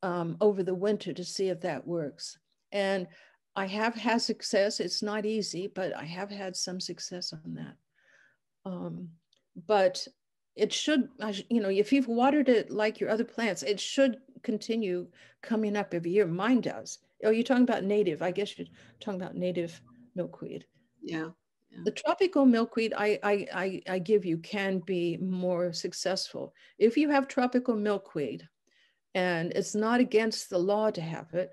over the winter to see if that works. And I have had success. It's not easy, but I have had some success on that. But it should, you know, if you've watered it like your other plants, it should continue coming up every year. Mine does. Oh, you're talking about native. I guess you're talking about native milkweed. Yeah. Yeah. The tropical milkweed I give you can be more successful. If you have tropical milkweed, and it's not against the law to have it,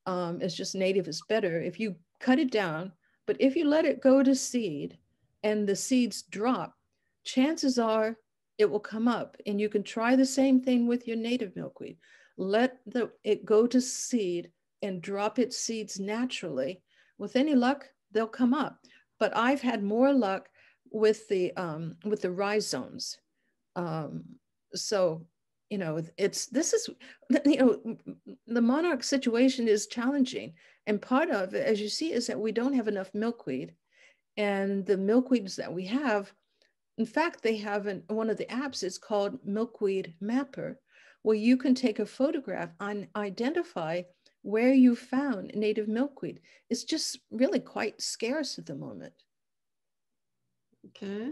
it's just native is better. If you cut it down, but if you let it go to seed and the seeds drop, chances are it will come up. And you can try the same thing with your native milkweed. Let it go to seed and drop its seeds naturally. With any luck, they'll come up. But I've had more luck with the rhizomes. So, you know, this is, you know, the monarch situation is challenging. And part of it, as you see, is that we don't have enough milkweed. And the milkweeds that we have, in fact, they have one of the apps, it's called Milkweed Mapper, where you can take a photograph and identify where you found native milkweed. It's just really quite scarce at the moment. Okay.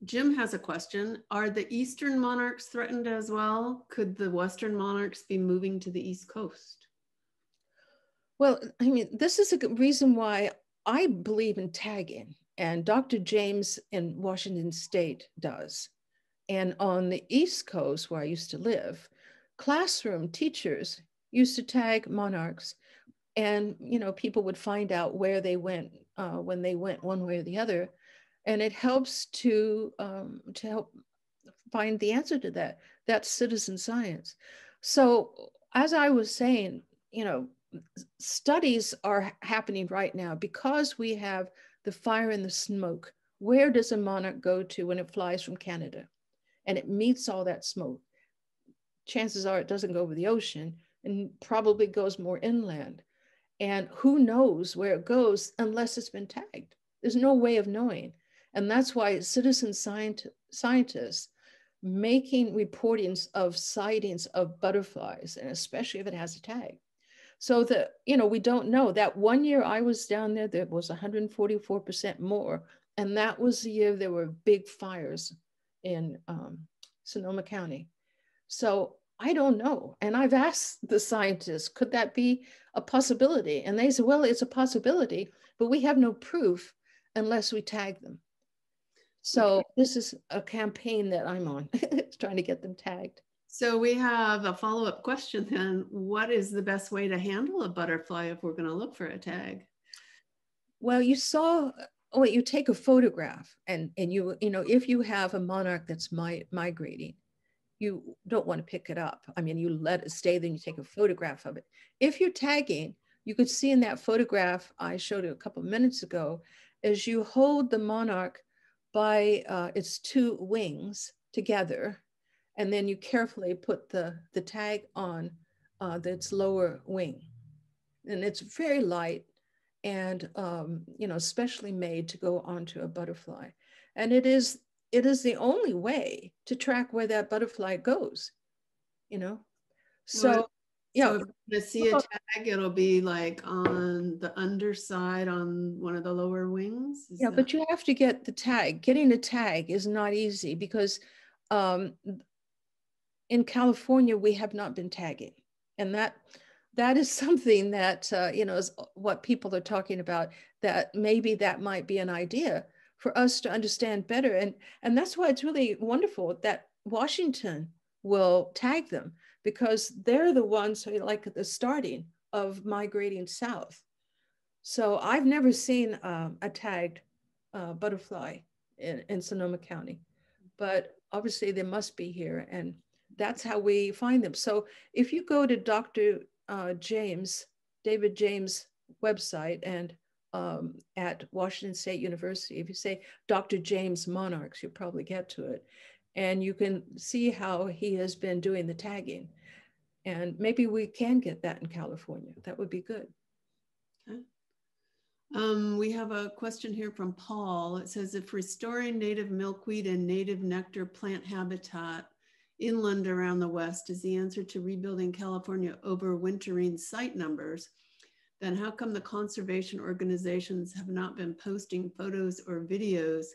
Jim has a question. Are the eastern monarchs threatened as well? Could the western monarchs be moving to the East Coast? Well, I mean, this is a good reason why I believe in tagging, and Dr. James in Washington State does. And on the East Coast, where I used to live, classroom teachers used to tag monarchs, and you know, people would find out where they went when they went one way or the other, and it helps to help find the answer to that. That's citizen science. So as I was saying, you know, studies are happening right now because we have the fire and the smoke. Where does a monarch go to when it flies from Canada and it meets all that smoke? Chances are it doesn't go over the ocean and probably goes more inland. And who knows where it goes unless it's been tagged? There's no way of knowing. And that's why citizen scientists making reportings of sightings of butterflies, and especially if it has a tag. So that, you know, we don't know. That one year I was down there, there was 144% more. And that was the year there were big fires in Sonoma County. So I don't know. And I've asked the scientists, could that be a possibility? And they said, well, it's a possibility, but we have no proof unless we tag them. So this is a campaign that I'm on, trying to get them tagged. So we have a follow-up question then. What is the best way to handle a butterfly if we're going to look for a tag? Well, you saw, well, you take a photograph and you know, if you have a monarch that's migrating, you don't want to pick it up. I mean, you let it stay, then you take a photograph of it. If you're tagging, you could see in that photograph I showed you a couple of minutes ago, as you hold the monarch by its two wings together, and then you carefully put the tag on its lower wing. And it's very light and, you know, specially made to go onto a butterfly. And it is the only way to track where that butterfly goes, you know? So, yeah. So if you see a tag, it'll be like on the underside on one of the lower wings? Yeah, but you have to get the tag. Getting a tag is not easy because in California, we have not been tagging. And that is something that, you know, is what people are talking about, that maybe that might be an idea for us to understand better. And that's why it's really wonderful that Washington will tag them, because they're the ones who are like at the starting of migrating south. So I've never seen a tagged butterfly in Sonoma County, but obviously they must be here, and that's how we find them. So if you go to Dr. David James' website, and at Washington State University, if you say Dr. James Monarchs, you'll probably get to it. And you can see how he has been doing the tagging. And maybe we can get that in California. That would be good. Okay. We have a question here from Paul. It says, if restoring native milkweed and native nectar plant habitat inland around the West is the answer to rebuilding California overwintering site numbers, then how come the conservation organizations have not been posting photos or videos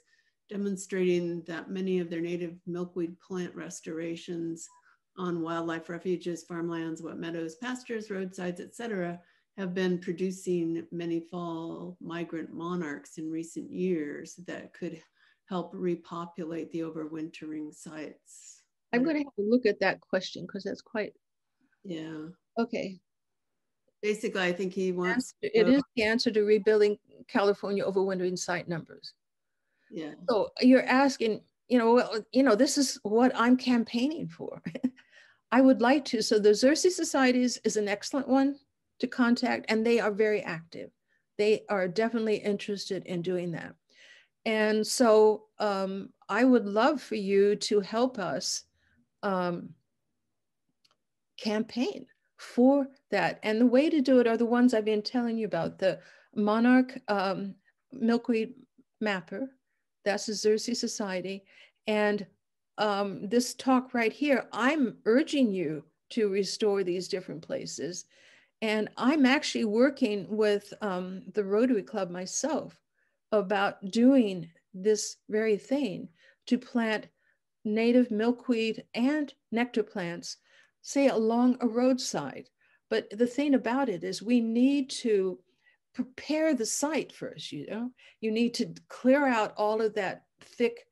demonstrating that many of their native milkweed plant restorations on wildlife refuges, farmlands, wet meadows, pastures, roadsides, etc., have been producing many fall migrant monarchs in recent years that could help repopulate the overwintering sites? I'm going to have to look at that question because that's quite. Yeah. Okay. Basically, I think he wants. It is the answer to rebuilding California overwintering site numbers. Yeah. So you're asking, this is what I'm campaigning for. I would like to. So the Xerces Societies is an excellent one to contact, and they are very active. They are definitely interested in doing that. And so I would love for you to help us campaign for that. And the way to do it are the ones I've been telling you about, the Monarch Milkweed Mapper, that's the Xerces Society. And this talk right here, I'm urging you to restore these different places. And I'm actually working with the Rotary Club myself about doing this very thing, to plant native milkweed and nectar plants, say along a roadside. But the thing about it is we need to prepare the site first, you need to clear out all of that thick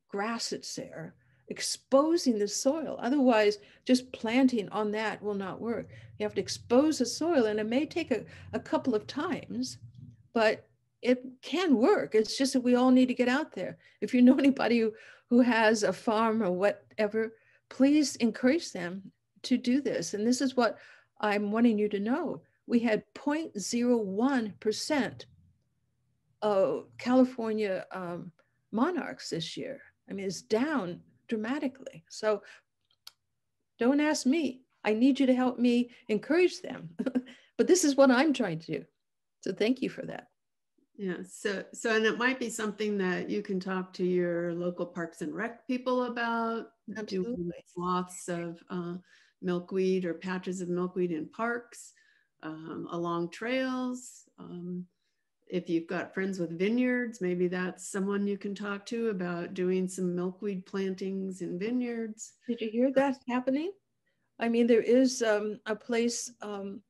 grass that's there, exposing the soil. Otherwise, just planting on that will not work. You have to expose the soil, and it may take a couple of times, but it can work. It's just that we all need to get out there. If you know anybody who has a farm or whatever, please encourage them to do this. And this is what I'm wanting you to know. We had 0.01% of California monarchs this year. I mean, it's down dramatically. So don't ask me. I need you to help me encourage them. But this is what I'm trying to do. So thank you for that. Yeah, so and it might be something that you can talk to your local Parks and Rec people about. Absolutely. Doing swaths of milkweed or patches of milkweed in parks, along trails. If you've got friends with vineyards, maybe that's someone you can talk to about doing some milkweed plantings in vineyards. Did you hear that happening? I mean, there is a place in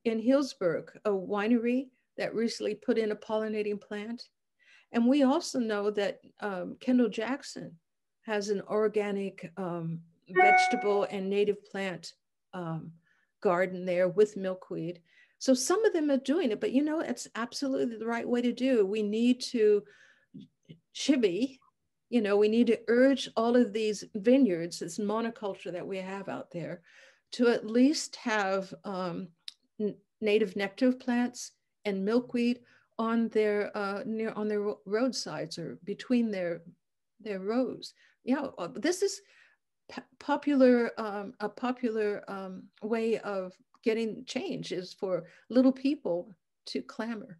Hillsburg, a winery that recently put in a pollinating plant. And we also know that Kendall Jackson has an organic vegetable and native plant garden there with milkweed. So some of them are doing it, but it's absolutely the right way to do. We need to we need to urge all of these vineyards, this monoculture that we have out there, to at least have native nectar plants and milkweed on their on their roadsides or between their rows. This is a popular way of getting change, is for little people to clamor.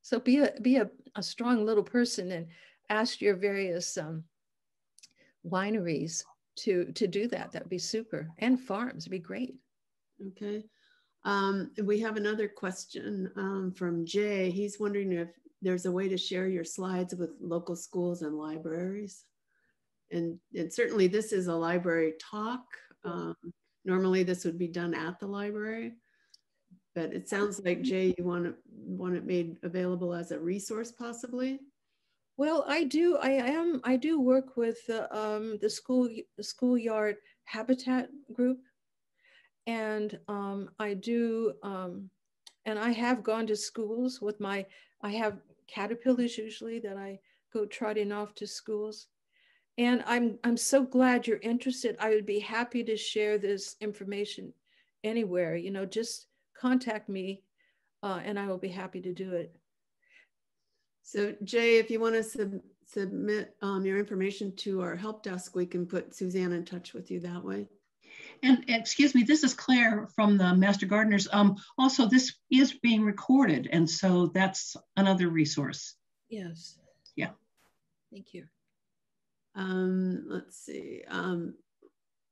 So be a strong little person and ask your various wineries to do that. That would be super. And farms would be great. Okay. We have another question from Jay. He's wondering if there's a way to share your slides with local schools and libraries. And certainly this is a library talk. Normally this would be done at the library, but it sounds like, Jay, you want it made available as a resource possibly? Well, I do work with the schoolyard habitat group. And and I have gone to schools with I have caterpillars usually that I go trotting off to schools. And I'm so glad you're interested. I would be happy to share this information anywhere. Just contact me and I will be happy to do it. So Jay, if you want to submit your information to our help desk, we can put Suzanne in touch with you that way. And excuse me, this is Claire from the Master Gardeners. Also, this is being recorded, and so that's another resource. Yes. Yeah. Thank you. Let's see.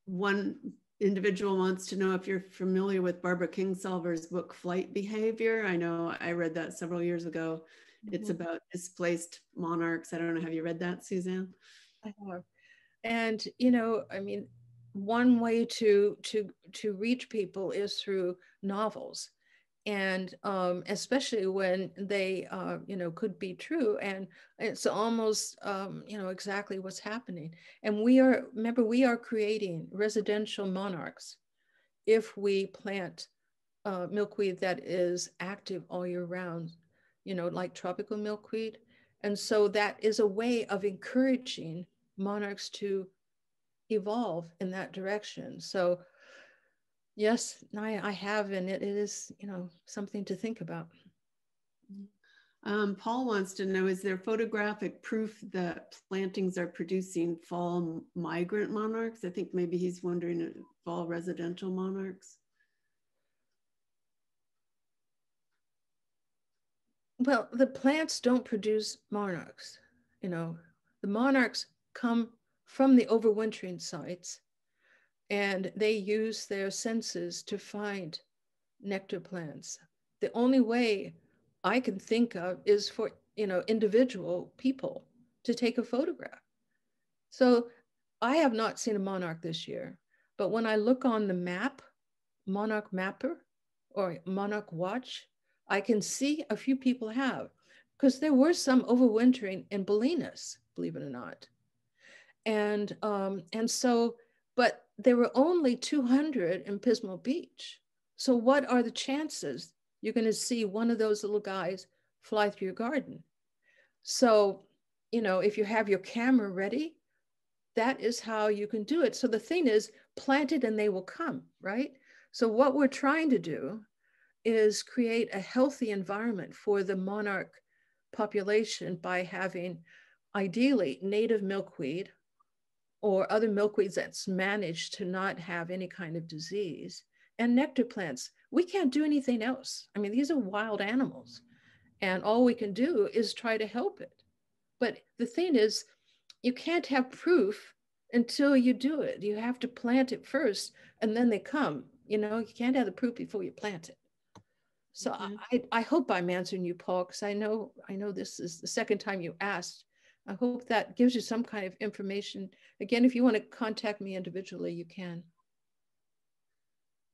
one individual wants to know if you're familiar with Barbara Kingsolver's book, Flight Behavior. I know I read that several years ago. It's about displaced monarchs. I don't know, have you read that, Suzanne? I have. And, you know, I mean, one way to reach people is through novels. And especially when they, you know, could be true. And it's almost, you know, exactly what's happening. And we are, remember, we are creating residential monarchs if we plant milkweed that is active all year round, you know, like tropical milkweed. And so that is a way of encouraging monarchs to evolve in that direction. So yes, I have, and it is, you know, something to think about. Paul wants to know, is there photographic proof that plantings are producing fall migrant monarchs? I think maybe he's wondering fall residential monarchs. Well, the plants don't produce monarchs. You know, the monarchs come from the overwintering sites, and they use their senses to find nectar plants. The only way I can think of is for, you know, individual people to take a photograph. So I have not seen a monarch this year, but when I look on the map, Monarch Mapper or Monarch Watch, I can see a few people have, because there were some overwintering in Bolinas, believe it or not. And so, but there were only 200 in Pismo Beach. So what are the chances you're going to see one of those little guys fly through your garden? So, you know, if you have your camera ready, that is how you can do it. So the thing is, plant it and they will come, right? So what we're trying to do is create a healthy environment for the monarch population by having ideally native milkweed or other milkweeds that's managed to not have any kind of disease, and nectar plants. We can't do anything else. I mean, these are wild animals, and all we can do is try to help it. But the thing is, you can't have proof until you do it. You have to plant it first, and then they come. You know, you can't have the proof before you plant it. So I hope I'm answering you, Paul, because I know this is the second time you asked. I hope that gives you some kind of information. Again, if you want to contact me individually, you can.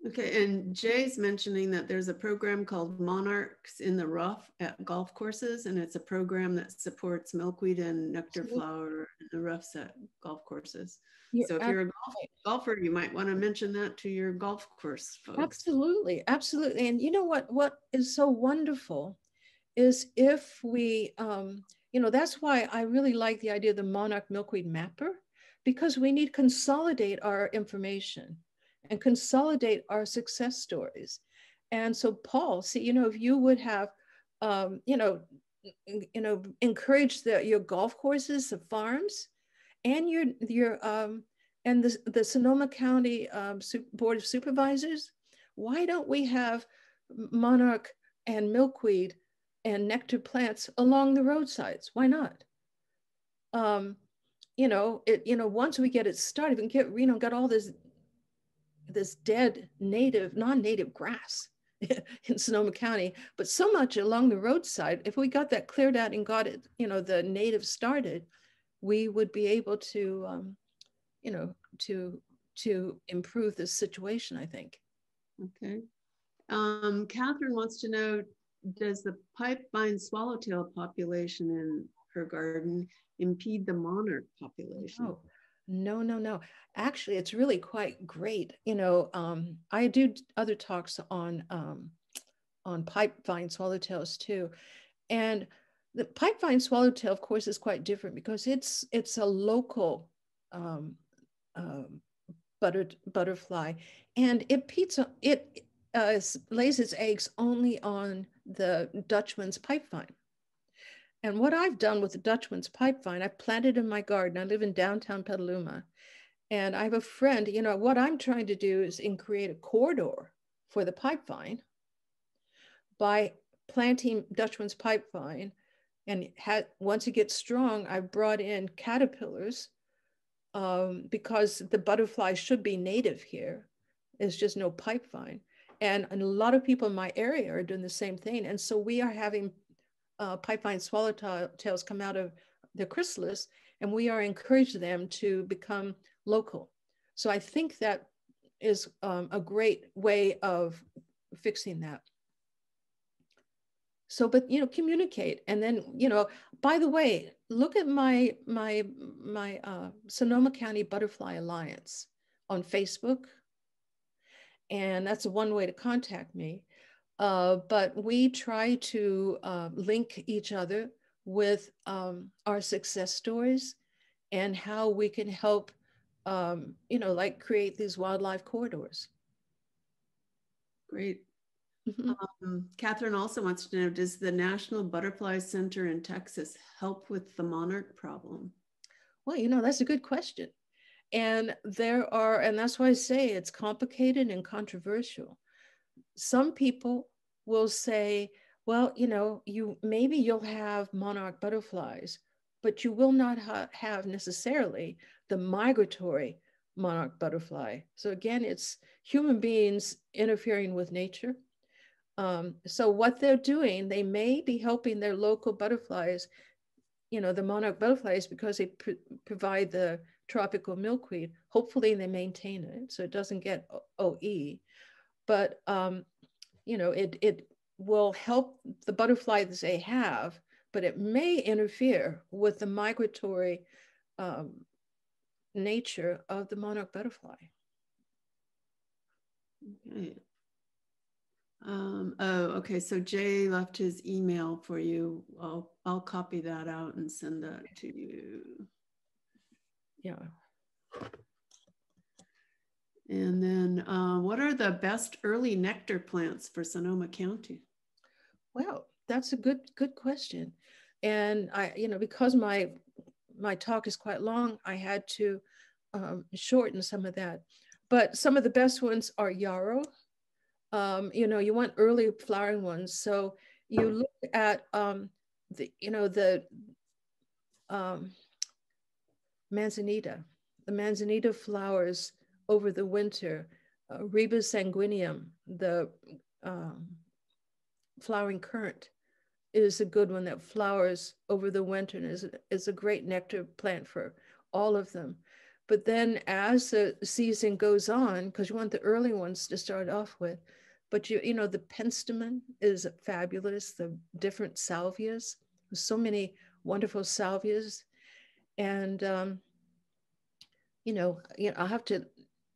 Okay, and Jay's mentioning that there's a program called Monarchs in the Rough at golf courses, and it's a program that supports milkweed and nectar flower in the roughs at golf courses. So if you're a golfer, you might want to mention that to your golf course folks. Absolutely, absolutely. And you know what is so wonderful is if we, you know, that's why I really like the idea of the Monarch Milkweed Mapper, because we need to consolidate our information and consolidate our success stories. And so, Paul, see, you know, if you would have, you know, encourage your golf courses, the farms, and and the Sonoma County Board of Supervisors, why don't we have monarch and milkweed and nectar plants along the roadsides? Why not? You know, once we get it started, we can get, you know, got all this dead non-native grass in Sonoma County, but so much along the roadside. If we got that cleared out and got it, you know, the native started, we would be able to, you know, to improve this situation, I think. Okay. Catherine wants to know, does the pipevine swallowtail population in her garden impede the monarch population? No. Actually, it's really quite great. You know, I do other talks on pipevine swallowtails too. And the pipevine swallowtail, of course, is quite different because it's a local butterfly, and it lays its eggs only on the Dutchman's pipevine. And what I've done with the Dutchman's pipevine, I've planted in my garden. I live in downtown Petaluma, and I have a friend. You know, what I'm trying to do is create a corridor for the pipevine by planting Dutchman's pipevine. And once it gets strong, I've brought in caterpillars because the butterfly should be native here. There's just no pipevine. And a lot of people in my area are doing the same thing. And so we are having pipevine swallowtails come out of the chrysalis, and we are encouraging them to become local. So I think that is a great way of fixing that. So, but, communicate. And then, by the way, look at my Sonoma County Butterfly Alliance on Facebook. And that's one way to contact me. But we try to link each other with our success stories and how we can help, like create these wildlife corridors. Great. Catherine also wants to know, does the National Butterfly Center in Texas help with the monarch problem? Well, that's a good question. And and that's why I say it's complicated and controversial. Some people will say, well, maybe you'll have monarch butterflies, but you will not have necessarily the migratory monarch butterfly. So again, it's human beings interfering with nature. So what they're doing, they may be helping their local butterflies, the monarch butterflies, because they provide the tropical milkweed. Hopefully they maintain it so it doesn't get OE. But, it will help the butterflies they have, but it may interfere with the migratory nature of the monarch butterfly. Okay. Okay. So Jay left his email for you. I'll copy that out and send that to you. Yeah. And then what are the best early nectar plants for Sonoma County? Well, that's a good question. And I, because my talk is quite long, I had to shorten some of that. But some of the best ones are yarrow. You want early flowering ones. So you look at the manzanita. The manzanita flowers over the winter. Rebus sanguineum, the flowering currant, is a good one that flowers over the winter and is a great nectar plant for all of them. But then as the season goes on, because you want the early ones to start off with, but the penstemon is fabulous, the different salvias, so many wonderful salvias. And,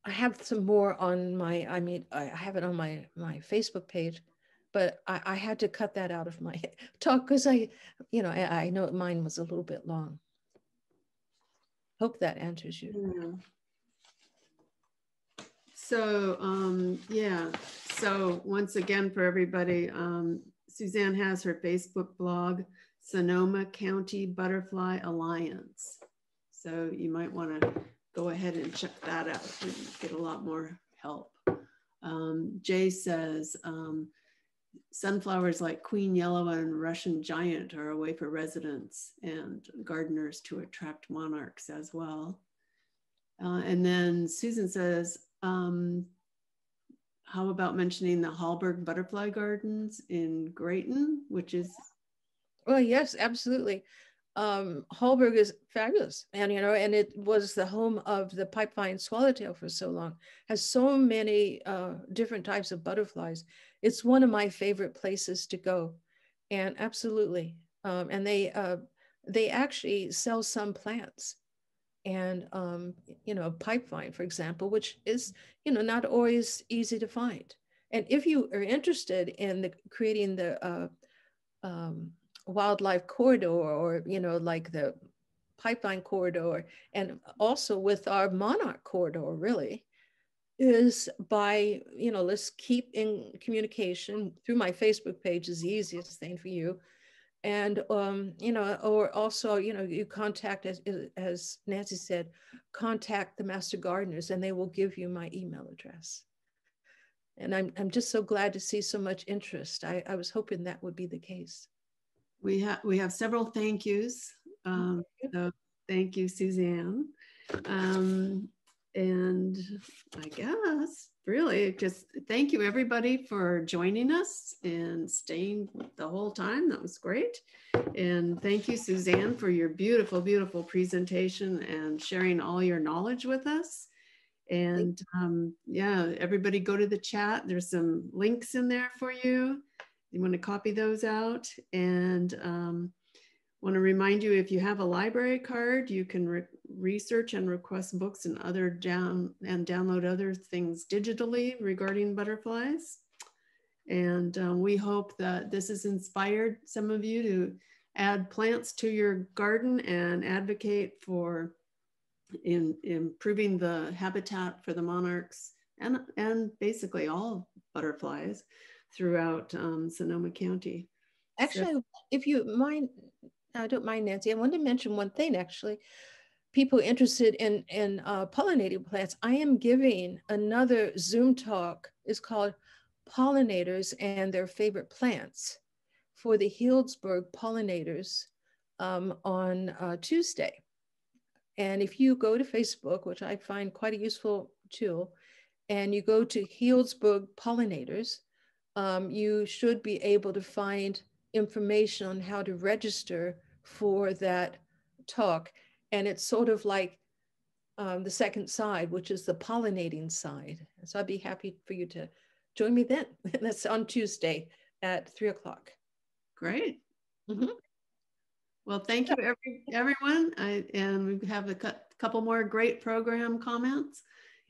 I have some more on I have it on my Facebook page, but I had to cut that out of my talk because I know mine was a little bit long. Hope that answers you. Yeah. So, yeah. So once again, for everybody, Suzanne has her Facebook blog, Sonoma County Butterfly Alliance. So you might want to go ahead and check that out and get a lot more help. Jay says, sunflowers like Queen Yellow and Russian Giant are a way for residents and gardeners to attract monarchs as well. And then Susan says, how about mentioning the Hallberg Butterfly Gardens in Grayton, which is... Well, yes, absolutely. Hallberg is fabulous. And, and it was the home of the pipevine swallowtail for so long, has so many different types of butterflies. It's one of my favorite places to go. And absolutely. And they actually sell some plants. And, pipevine, for example, which is, not always easy to find. And if you are interested in creating the wildlife corridor, or, like the pipeline corridor, and also with our monarch corridor, really, is by, let's keep in communication through my Facebook page is the easiest thing for you. And, or also, you contact, as Nancy said, contact the master gardeners and they will give you my email address. And I'm just so glad to see so much interest. I was hoping that would be the case. We have several thank yous. So thank you, Suzanne. And I guess really just thank you everybody for joining us and staying the whole time. That was great. And thank you, Suzanne, for your beautiful, beautiful presentation and sharing all your knowledge with us. And yeah, everybody go to the chat. There's some links in there for you. You want to copy those out. And want to remind you, if you have a library card, you can research and request books and download other things digitally regarding butterflies. And we hope that this has inspired some of you to add plants to your garden and advocate for improving the habitat for the monarchs and basically all butterflies throughout Sonoma County. Actually, so, if you mind, I don't mind, Nancy, I wanted to mention one thing, actually. People interested in pollinating plants, I am giving another Zoom talk. It's called Pollinators and Their Favorite Plants for the Healdsburg pollinators on Tuesday. And if you go to Facebook, which I find quite a useful tool, and you go to Healdsburg pollinators, you should be able to find information on how to register for that talk. And it's sort of like the second side, which is the pollinating side. So I'd be happy for you to join me then. That's on Tuesday at 3 o'clock. Great. Mm-hmm. Well, thank you, everyone. And we have a couple more great program comments.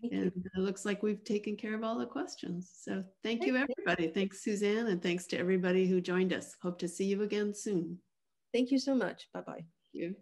And it looks like we've taken care of all the questions. So thank you, everybody. Thanks, Suzanne, and thanks to everybody who joined us. Hope to see you again soon. Thank you so much. Bye-bye. Thank you.